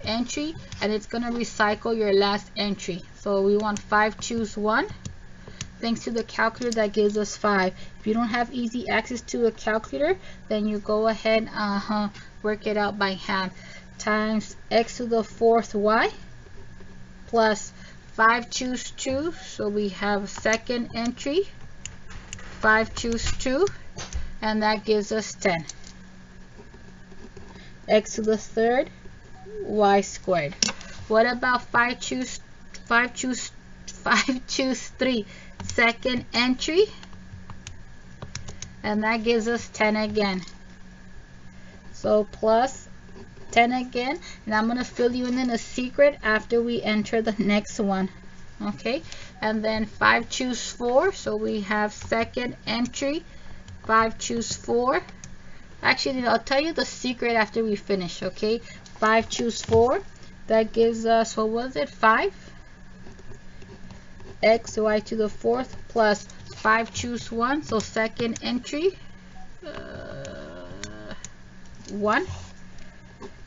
entry, and it's going to recycle your last entry. So we want 5 choose 1. Thanks to the calculator, that gives us 5. If you don't have easy access to a calculator, then you go ahead and work it out by hand. Times x to the fourth y plus 5 choose 2, so we have second entry, 5 choose 2, and that gives us 10. X to the third y squared. What about 5 choose 3, second entry, and that gives us 10 again. So plus 10 again, and I'm going to fill you in a secret after we enter the next one. Okay, and then 5 choose 4, so we have second entry, 5 choose 4. Actually, I'll tell you the secret after we finish. Okay, 5 choose 4, that gives us, what was it, 5 x y to the fourth plus 5 choose 1, so second entry, 1,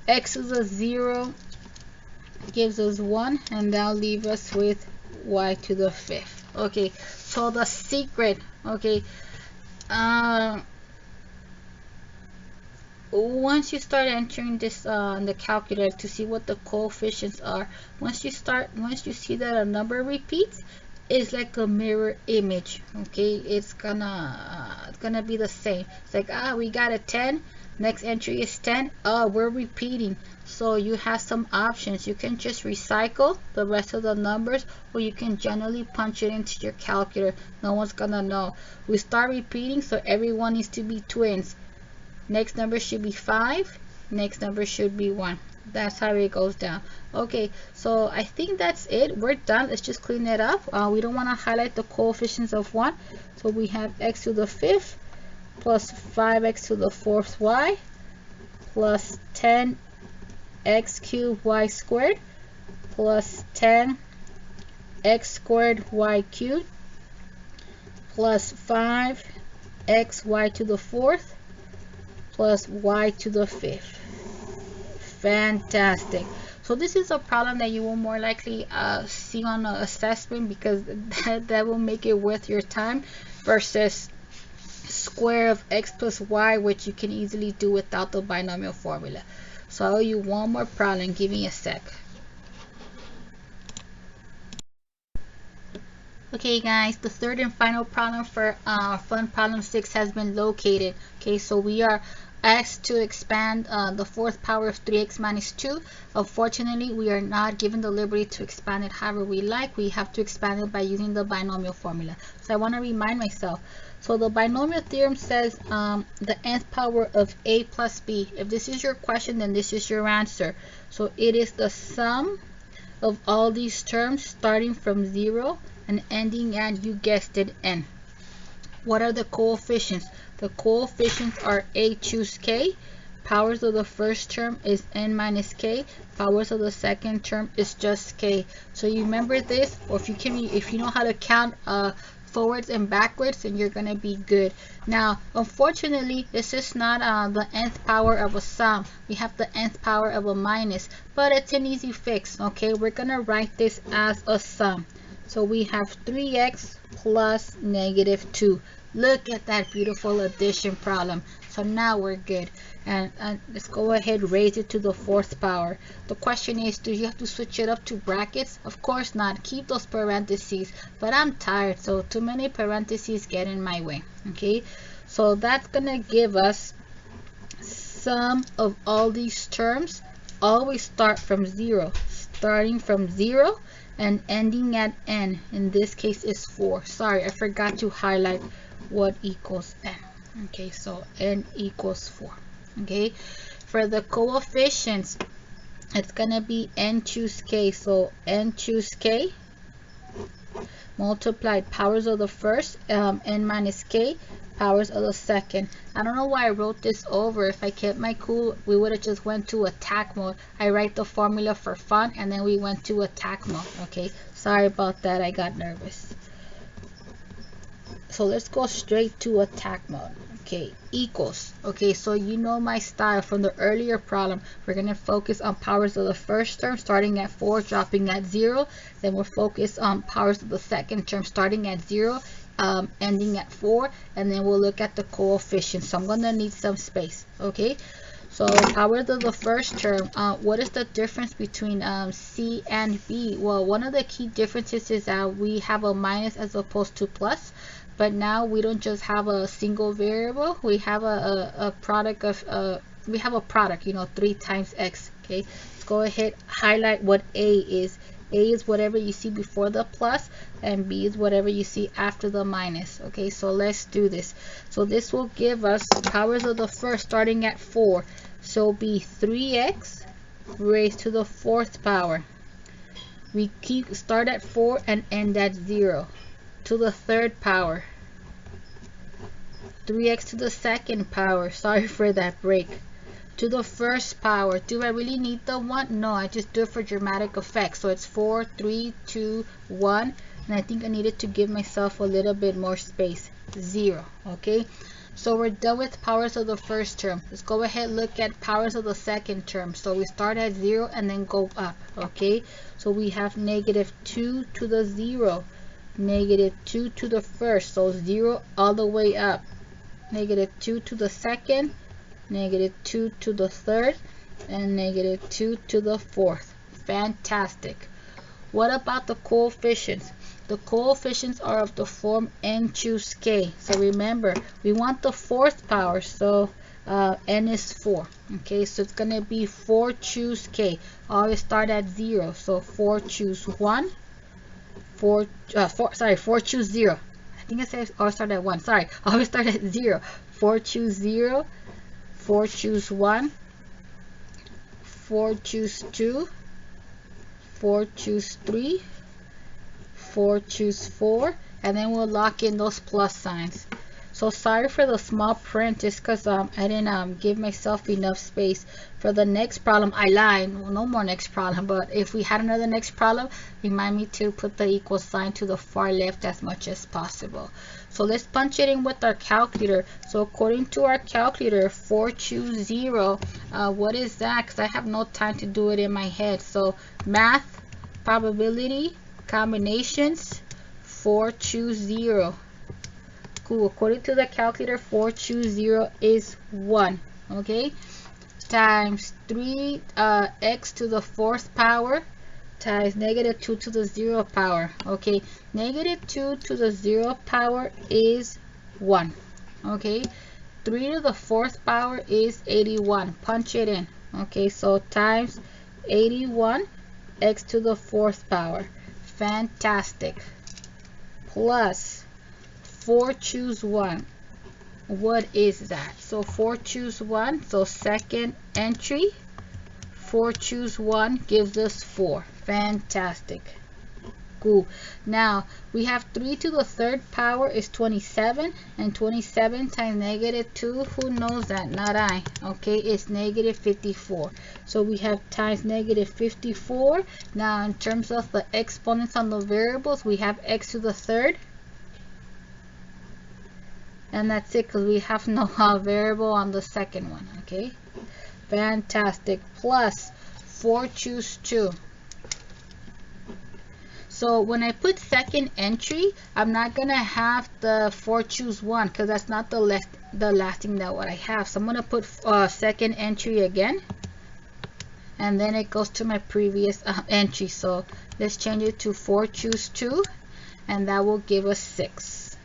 x to the 0 gives us 1, and that'll leave us with y to the fifth. Okay, so the secret, okay, once you start entering this in the calculator to see what the coefficients are, once you see that a number repeats, it's like a mirror image. Okay, it's gonna be the same. It's like, we got a 10, next entry is 10, we're repeating. So you have some options. You can just recycle the rest of the numbers, or you can generally punch it into your calculator. No one's gonna know. We start repeating, so everyone needs to be twins. Next number should be 5, next number should be 1. That's how it goes down. Okay, so I think that's it. We're done. Let's just clean it up. We don't want to highlight the coefficients of 1, so we have x to the fifth plus 5x to the fourth y plus 10x cubed y squared plus 10x squared y cubed plus 5xy to the fourth plus y to the fifth. Fantastic. So this is a problem that you will more likely see on an assessment, because that will make it worth your time, versus square of x plus y, which you can easily do without the binomial formula. So I owe you one more problem. Give me a sec. Okay guys, the third and final problem for fun problem 6 has been located. Okay, so we are asked to expand the fourth power of 3x minus 2. Unfortunately, we are not given the liberty to expand it however we like. We have to expand it by using the binomial formula. So I want to remind myself. So the binomial theorem says the nth power of a plus b. If this is your question, then this is your answer. So it is the sum of all these terms starting from 0 and ending at, you guessed it, n. What are the coefficients? The coefficients are a choose k. Powers of the first term is n minus k. Powers of the second term is just k. So you remember this, or if you know how to count forwards and backwards, then you're gonna be good. Now, unfortunately, this is not the nth power of a sum. We have the nth power of a minus, but it's an easy fix. Okay, we're gonna write this as a sum. So we have 3x plus -2. Look at that beautiful addition problem. So now we're good. And let's go ahead, raise it to the 4th power. The question is, do you have to switch it up to brackets? Of course not. Keep those parentheses. But I'm tired, so too many parentheses get in my way. Okay, so that's gonna give us sum of all these terms. Always start from 0. Starting from 0 and ending at n. In this case is 4. Sorry, I forgot to highlight what equals n. Okay, so n equals 4. Okay, for the coefficients, it's gonna be n choose k. So n choose k multiplied powers of the first, n minus k, powers of the second. I don't know why I wrote this over. If I kept my cool, we would have just went to attack mode. I write the formula for fun, and then we went to attack mode. Okay, sorry about that, I got nervous. So let's go straight to attack mode. Okay, equals. Okay, so you know my style from the earlier problem. We're going to focus on powers of the first term starting at 4, dropping at 0. Then we'll focus on powers of the second term starting at 0, ending at 4. And then we'll look at the coefficients. So I'm going to need some space. Okay, so powers of the first term. What is the difference between C and B? Well, one of the key differences is that we have a minus as opposed to plus. But now we don't just have a single variable, we have a product of we have a product, you know, 3 times x. Okay, let's go ahead, highlight what a is. A is whatever you see before the plus, and b is whatever you see after the minus. Okay, so let's do this. So this will give us powers of the first starting at 4, so be 3x raised to the 4th power. We start at 4 and end at 0. To the 3rd power, 3x to the 2nd power. Sorry for that break. To the 1st power. Do I really need the 1? No, I just do it for dramatic effect. So it's 4, 3, 2, 1, and I think I needed to give myself a little bit more space. 0. Okay, so we're done with powers of the first term. Let's go ahead and look at powers of the second term. So we start at 0 and then go up. Okay, so we have -2 to the 0. -2 to the first, so 0 all the way up. -2 to the second, -2 to the third, and -2 to the fourth. Fantastic. What about the coefficients? The coefficients are of the form n choose k. So remember, we want the 4th power, so n is 4. Okay, so it's going to be 4 choose k. Always start at 0, so 4 choose 1. 4 choose 0. I think I said always start at 1. Sorry, always start at 0. 4 choose 0. 4 choose 1. 4 choose 2. 4 choose 3. 4 choose 4. And then we'll lock in those plus signs. So sorry for the small print, just because I didn't give myself enough space. For the next problem, I lied. Well, no more next problem, but if we had another next problem, remind me to put the equal sign to the far left as much as possible. So let's punch it in with our calculator. So according to our calculator, 4 choose 0. What is that? Because I have no time to do it in my head. So math, probability, combinations, 4 choose 0. Cool. According to the calculator, 4 choose 0 is 1. Okay, times 3 x to the 4th power times -2 to the 0 power. Okay, -2 to the 0 power is 1. Okay, 3 to the 4th power is 81. Punch it in. Okay, so times 81 x to the 4th power. Fantastic. Plus 4 choose 1. What is that? So 4 choose 1. So second entry, 4 choose 1 gives us 4. Fantastic. Cool. Now we have 3 to the third power is 27, and 27 times negative 2, who knows that? Not I. Okay, it's negative 54. So we have times negative 54. Now in terms of the exponents on the variables, we have x to the third. And that's it, because we have no variable on the second one. Okay, fantastic. Plus 4 choose 2. So when I put second entry, I'm not gonna have the 4 choose 1, because that's not the last thing that what I have. So I'm gonna put second entry again, and then it goes to my previous entry. So let's change it to 4 choose 2, and that will give us 6.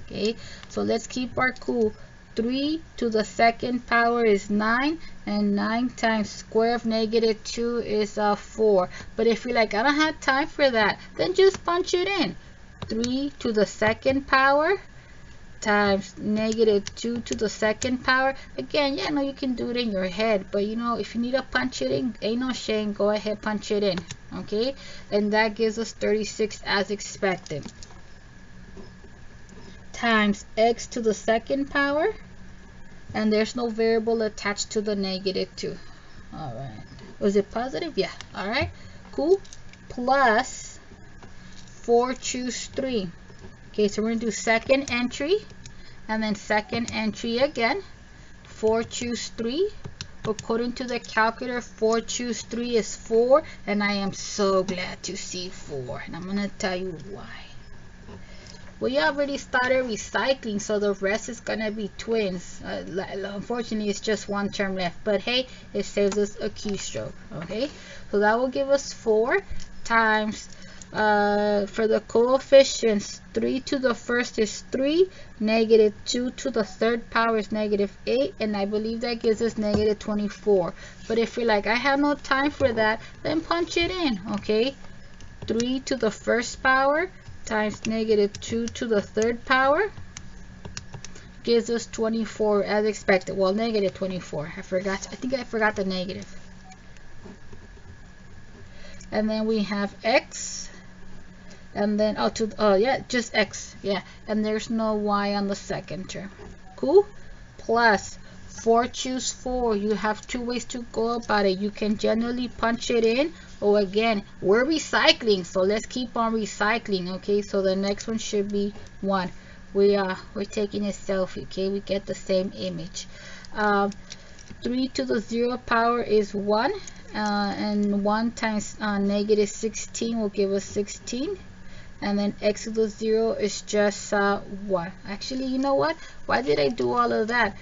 Okay, so let's keep our cool. 3 to the second power is 9, and 9 times square of negative 2 is 4. But if you're like, I don't have time for that, then just punch it in. 3 to the second power times negative 2 to the second power. Again, yeah, no, you can do it in your head, but you know, if you need to punch it in, ain't no shame, go ahead, punch it in. Okay, and that gives us 36 as expected. Times x to the second power, and there's no variable attached to the negative 2. All right, was it positive? Yeah. All right, cool. Plus 4 choose 3. Okay, so we're gonna do second entry, and then second entry again. 4 choose 3. According to the calculator, 4 choose 3 is 4, and I am so glad to see 4, and I'm gonna tell you why. We already started recycling, so the rest is gonna be twins. Unfortunately, it's just one term left, but hey, it saves us a keystroke. Okay, so that will give us 4 times for the coefficients. 3 to the first is 3, negative 2 to the third power is negative 8, and I believe that gives us negative 24. But if you're like, I have no time for that, then punch it in. Okay, 3 to the first power times negative 2 to the third power gives us 24 as expected. Well, negative 24. I think I forgot the negative. And then we have x, and then just x. Yeah, and there's no y on the second term. Cool. Plus 4 choose 4. You have 2 ways to go about it. You can generally punch it in, or again, we're recycling, so let's keep on recycling. Okay, so the next one should be 1. We're taking a selfie. Okay, we get the same image. 3 to the 0 power is 1, and 1 times negative 16 will give us 16. And then x to the 0 is just 1. Actually, you know what? Why did I do all of that?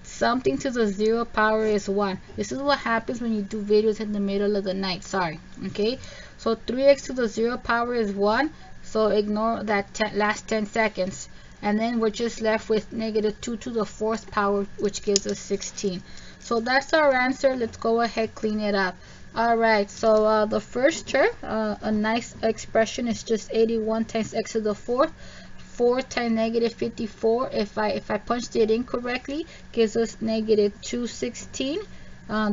Something to the 0 power is 1. This is what happens when you do videos in the middle of the night. Sorry. Okay, so 3x to the 0 power is 1, so ignore that last 10 seconds, and then we're just left with negative 2 to the 4th power, which gives us 16. So that's our answer. Let's go ahead, clean it up. All right, so the first term, a nice expression, is just 81 times x to the 4th. 4 times negative 54, if I punched it in correctly, gives us negative 216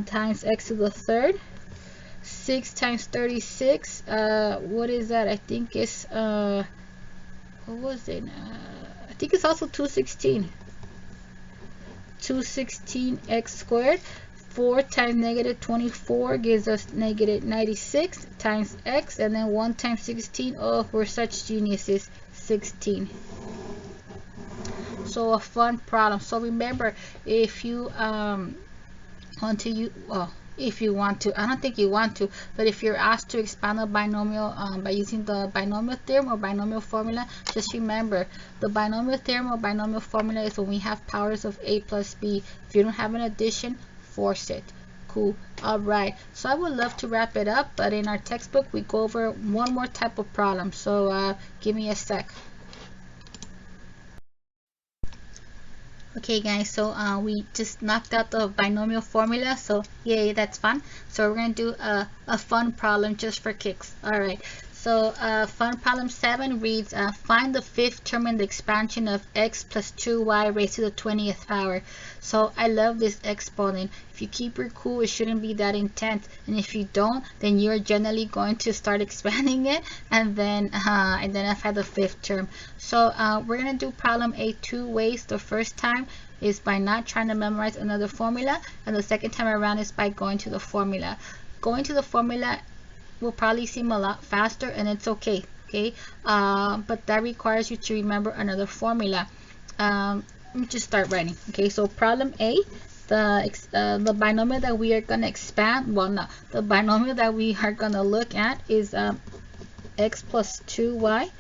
times x to the third. 6 times 36, what is that? I think it's what was it? I think it's also 216. 216 x squared. 4 times negative 24 gives us negative 96 times x, and then 1 times 16. Oh, we're such geniuses. 16. So a fun problem. So remember, if you want to if you want to, I don't think you want to, but if you're asked to expand a binomial by using the binomial theorem or binomial formula, just remember the binomial theorem or binomial formula is when we have powers of a plus b. If you don't have an addition, force it. Cool. All right, so I would love to wrap it up, but in our textbook we go over one more type of problem, so give me a sec. Okay guys, so we just knocked out the binomial formula, so yay, that's fun. So we're gonna do a fun problem just for kicks. All right, So fun problem 7 reads, find the fifth term in the expansion of x plus 2y raised to the 20th power. So I love this exponent. If you keep your cool, it shouldn't be that intense, and if you don't, then you're generally going to start expanding it and then identify the fifth term. So we're going to do problem A 2 ways. The first time is by not trying to memorize another formula, and the second time around is by going to the formula. Going to the formula will probably seem a lot faster, and it's okay, but that requires you to remember another formula. Let me just start writing. Okay, so problem A, the binomial that we are going to expand, well, no, the binomial that we are going to look at is x plus 2y,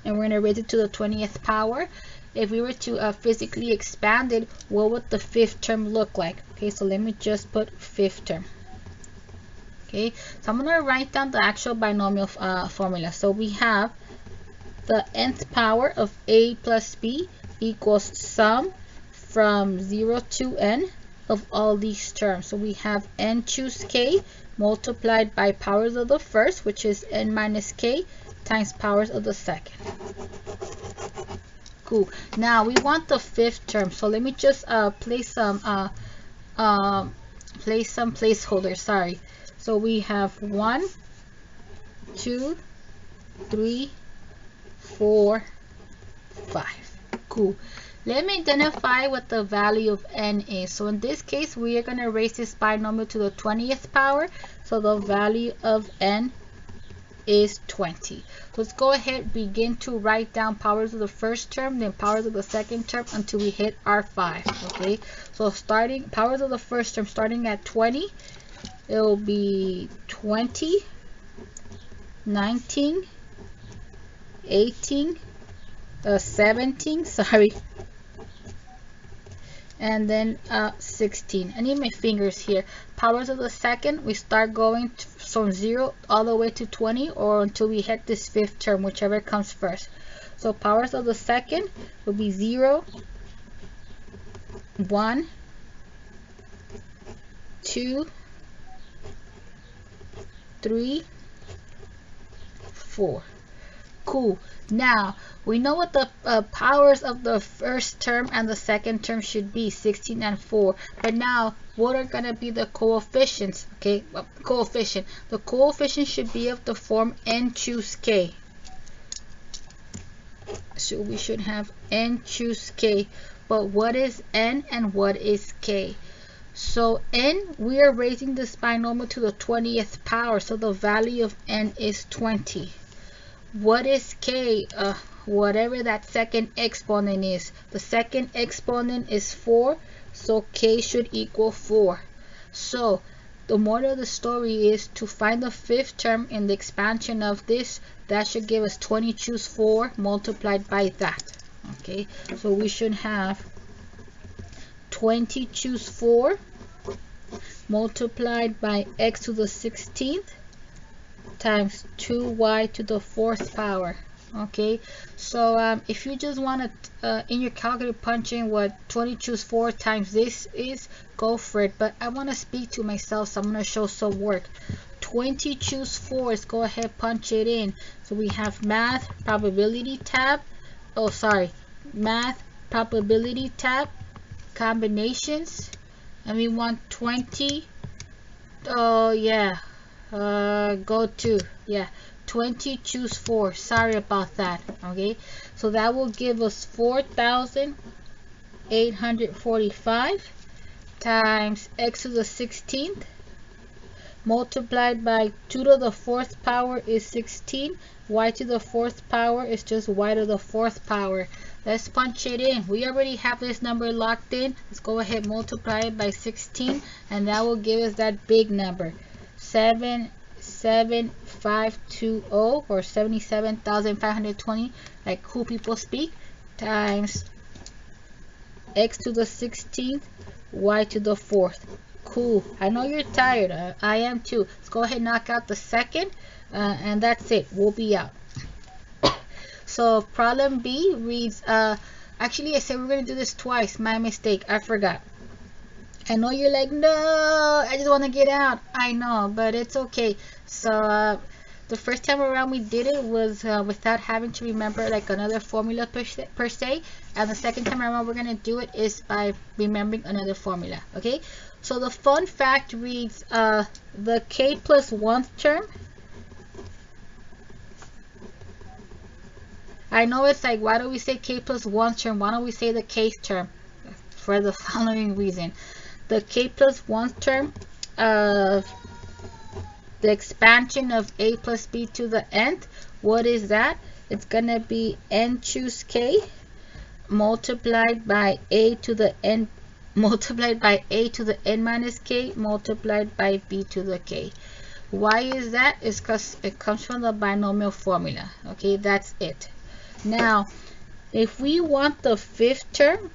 and we're going to raise it to the 20th power. If we were to physically expand it, what would the fifth term look like? Okay, so let me just put fifth term. Okay, so I'm going to write down the actual binomial formula. So we have the nth power of a plus b equals sum from 0 to n of all these terms. So we have n choose k multiplied by powers of the first, which is n minus k, times powers of the second. Cool. Now we want the fifth term. So let me just place some placeholders. Sorry. So we have 1, 2, 3, 4, 5. Cool. Let me identify what the value of n is. So in this case, we are going to raise this binomial to the 20th power. So the value of n is 20. Let's go ahead, begin to write down powers of the first term, then powers of the second term until we hit our 5. Okay. So starting powers of the first term, starting at 20. It will be 20, 19, 18, 17, sorry, and then 16. I need my fingers here. Powers of the second, we start going from 0 all the way to 20, or until we hit this fifth term, whichever comes first. So powers of the second will be 0, 1, 2, 3, 4. Cool. Now we know what the powers of the first term and the second term should be, 16 and 4. But now what are going to be the coefficients? Okay, coefficient. The coefficient should be of the form n choose k. So we should have n choose k. But what is n and what is k? So n, we are raising this binomial to the 20th power, so the value of n is 20. What is k? Whatever that second exponent is. The second exponent is 4, so k should equal 4. So the moral of the story is to find the fifth term in the expansion of this. That should give us 20 choose 4 multiplied by that. Okay, so we should have 20 choose 4 multiplied by x to the 16th times 2y to the 4th power. Okay, so if you just want to in your calculator punch in what 20 choose 4 times this is, go for it, but I want to speak to myself, so I'm going to show some work. 20 choose 4, let's go ahead, punch it in. So we have math probability tab, oh sorry, math probability tab, combinations, and we want 20, oh yeah, go to, yeah, 20 choose 4, sorry about that. Okay, so that will give us 4,845 times x to the 16th multiplied by 2 to the 4th power is 16, y to the 4th power is just y to the 4th power. Let's punch it in. We already have this number locked in. Let's go ahead, multiply it by 16, and that will give us that big number, 77520, or 77,520, like cool people speak, times x to the 16th, y to the 4th. Cool. I know you're tired. I am too. Let's go ahead and knock out the second, and that's it. We'll be out. So problem B reads, actually I said we're going to do this twice. My mistake. I forgot. I know you're like, no, I just want to get out. I know, but it's okay. So The first time around we did it was without having to remember like another formula per se, and the second time around we're going to do it is by remembering another formula. Okay, so the fun fact reads the k plus 1th term. I know it's like, why do we say k plus 1th term? Why don't we say the kth term? For the following reason. The k plus 1th term of the expansion of a plus b to the nth, what is that? It's going to be n choose k multiplied by a to the n multiplied by a to the n minus k multiplied by b to the k. Why is that? It's because it comes from the binomial formula. Okay, that's it. Now, if we want the 5th term,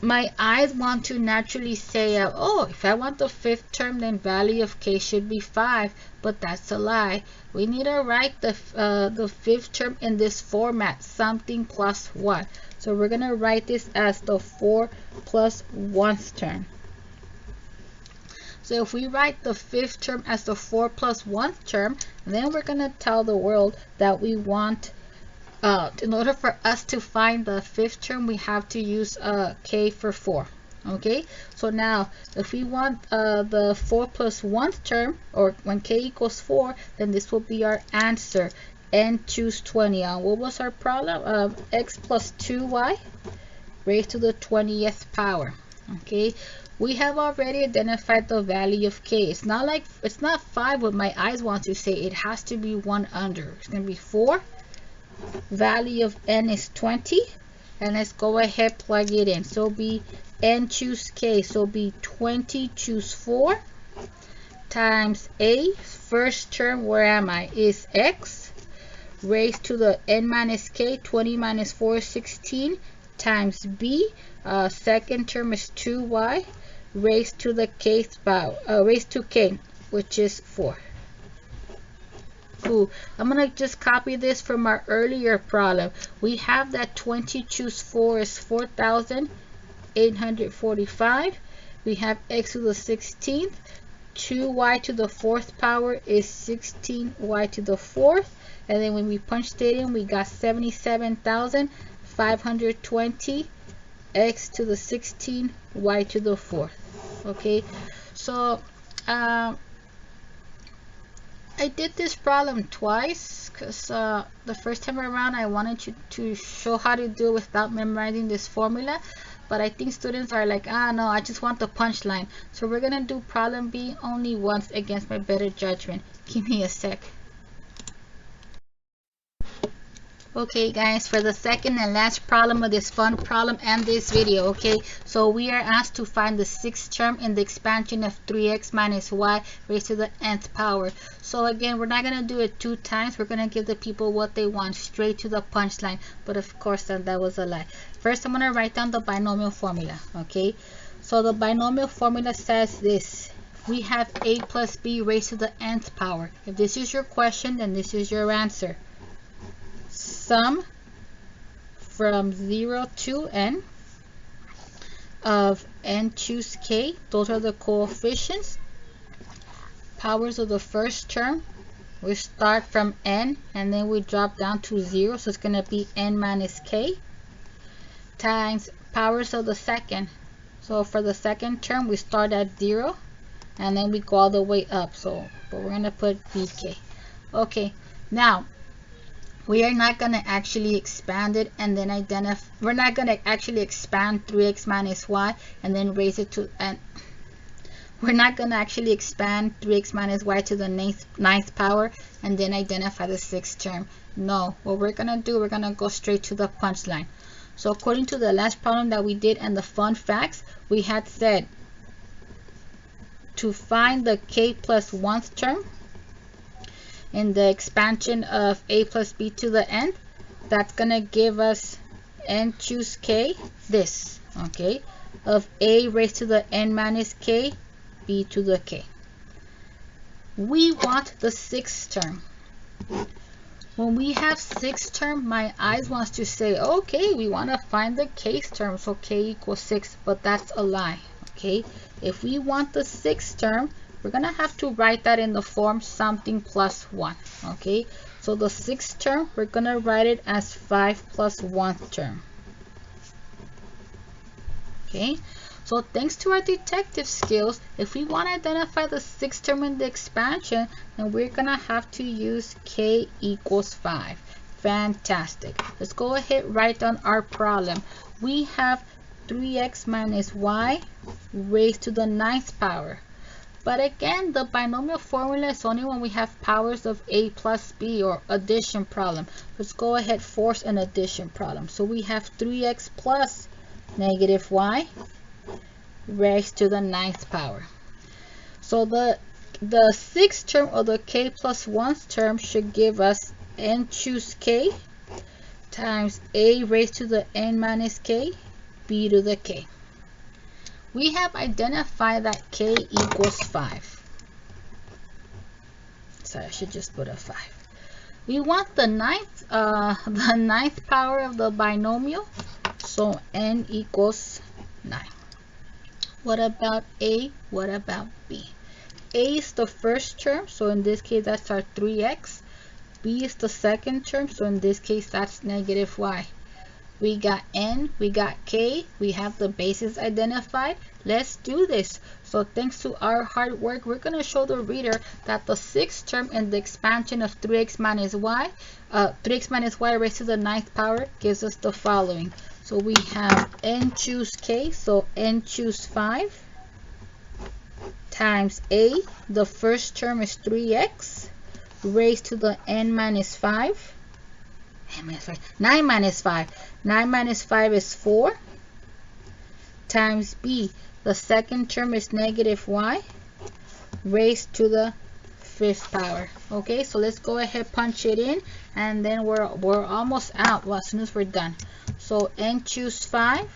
my eyes want to naturally say, oh, if I want the 5th term, then value of k should be 5, but that's a lie. We need to write the 5th term in this format, something plus 1. So we're going to write this as the 4 plus 1th term. So if we write the 5th term as the 4 plus 1th term, then we're going to tell the world that we want in order for us to find the 5th term, we have to use k for 4. Okay, so now if we want the 4 plus 1th term, or when k equals 4, then this will be our answer, n choose 20. What was our problem? X plus 2y raised to the 20th power. Okay, we have already identified the value of k. It's not 5 what my eyes want to say. It has to be 1 under. It's going to be 4. Value of n is 20, and let's go ahead plug it in. So be n choose k, so be 20 choose 4 times a, first term, where am I, is x raised to the n minus k, 20 minus 4 is 16, times b, second term is 2y raised to the kth power, raised to k, which is 4. Cool. I'm going to just copy this from our earlier problem. We have that 20 choose 4 is 4,845. We have x to the 16th. 2y to the 4th power is 16y to the 4th. And then when we punched it in, we got 77,520 x to the 16 y to the 4th. Okay, so I did this problem twice because the first time around I wanted to show how to do it without memorizing this formula, but I think students are like, no, I just want the punchline. So we're gonna do problem B only once against my better judgment. Give me a sec. Okay guys, for the second and last problem of this fun problem and this video, okay, so we are asked to find the 6th term in the expansion of 3x minus y raised to the nth power. So again, we're not going to do it 2 times. We're going to give the people what they want, straight to the punchline, but of course that was a lie. First, I'm going to write down the binomial formula. Okay, so the binomial formula says this: we have a plus b raised to the nth power. If this is your question, then this is your answer. Sum from 0 to n of n choose k, those are the coefficients. Powers of the first term, we start from n and then we drop down to 0, so it's going to be n minus k, times powers of the second. So for the second term, we start at 0 and then we go all the way up, so but we're going to put bk. Okay, now we are not going to actually expand it and then identify. We're not going to actually expand 3x minus y and then raise it to n. We're not going to actually expand 3x minus y to the ninth power and then identify the 6th term. No, what we're going to do, we're going to go straight to the punchline. So according to the last problem that we did and the fun facts, we had said to find the k plus 1th term in the expansion of a plus b to the n, that's gonna give us n choose k, this, okay, of a raised to the n minus k, b to the k. We want the 6th term. When we have 6th term, my eyes wants to say, okay, we want to find the kth term, so k equals 6, but that's a lie. Okay, if we want the 6th term, we're gonna have to write that in the form something plus 1. Okay, so the 6th term, we're gonna write it as 5 plus 1th term. Okay, so thanks to our detective skills, if we want to identify the 6th term in the expansion, then we're gonna have to use k equals 5. Fantastic. Let's go ahead, write down our problem. We have 3x minus y raised to the 9th power. But again, the binomial formula is only when we have powers of a plus b, or addition problem. Let's go ahead, force an addition problem. So we have 3x plus negative y raised to the 9th power. So the 6th term, or the k plus 1th term, should give us n choose k times a raised to the n minus k b to the k. We have identified that k equals 5. Sorry, I should just put a 5. We want the ninth power of the binomial, so n equals 9. What about a? What about b? A is the 1st term, so in this case that's our 3x. B is the 2nd term, so in this case that's negative y. We got n, we got k, we have the bases identified. Let's do this. So thanks to our hard work, we're going to show the reader that the 6th term in the expansion of 3x minus y raised to the 9th power gives us the following. So we have n choose k, so n choose 5 times a, the 1st term is 3x raised to the n minus 5. 9 minus 5. 9 minus 5 is 4 times b, the 2nd term is negative y raised to the 5th power. Okay, so let's go ahead, punch it in, and then we're almost out. Well, as soon as we're done. So n choose 5.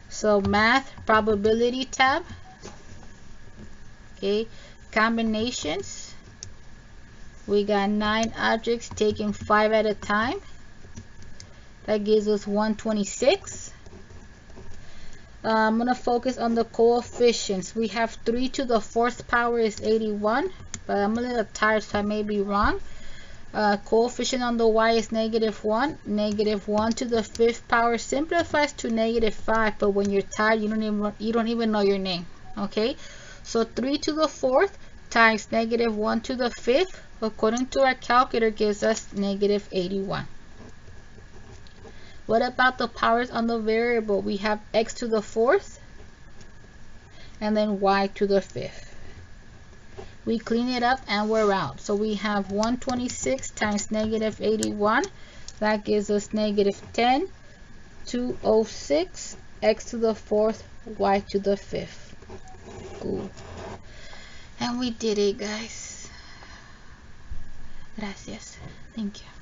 So math, probability tab. Okay, combinations. We got 9 objects taking 5 at a time. That gives us 126. I'm going to focus on the coefficients. We have 3 to the 4th power is 81, but I'm a little tired, so I may be wrong. Coefficient on the y is negative 1. Negative 1 to the 5th power simplifies to negative 5, but when you're tired, you don't even know your name. Okay, so 3 to the 4th times negative 1 to the 5th, according to our calculator, gives us negative 81. What about the powers on the variable? We have x to the 4th and then y to the 5th. We clean it up and we're out. So we have 126 times negative 81. That gives us negative 10, 206, x to the 4th, y to the 5th. Cool. And we did it, guys. Gracias. Thank you.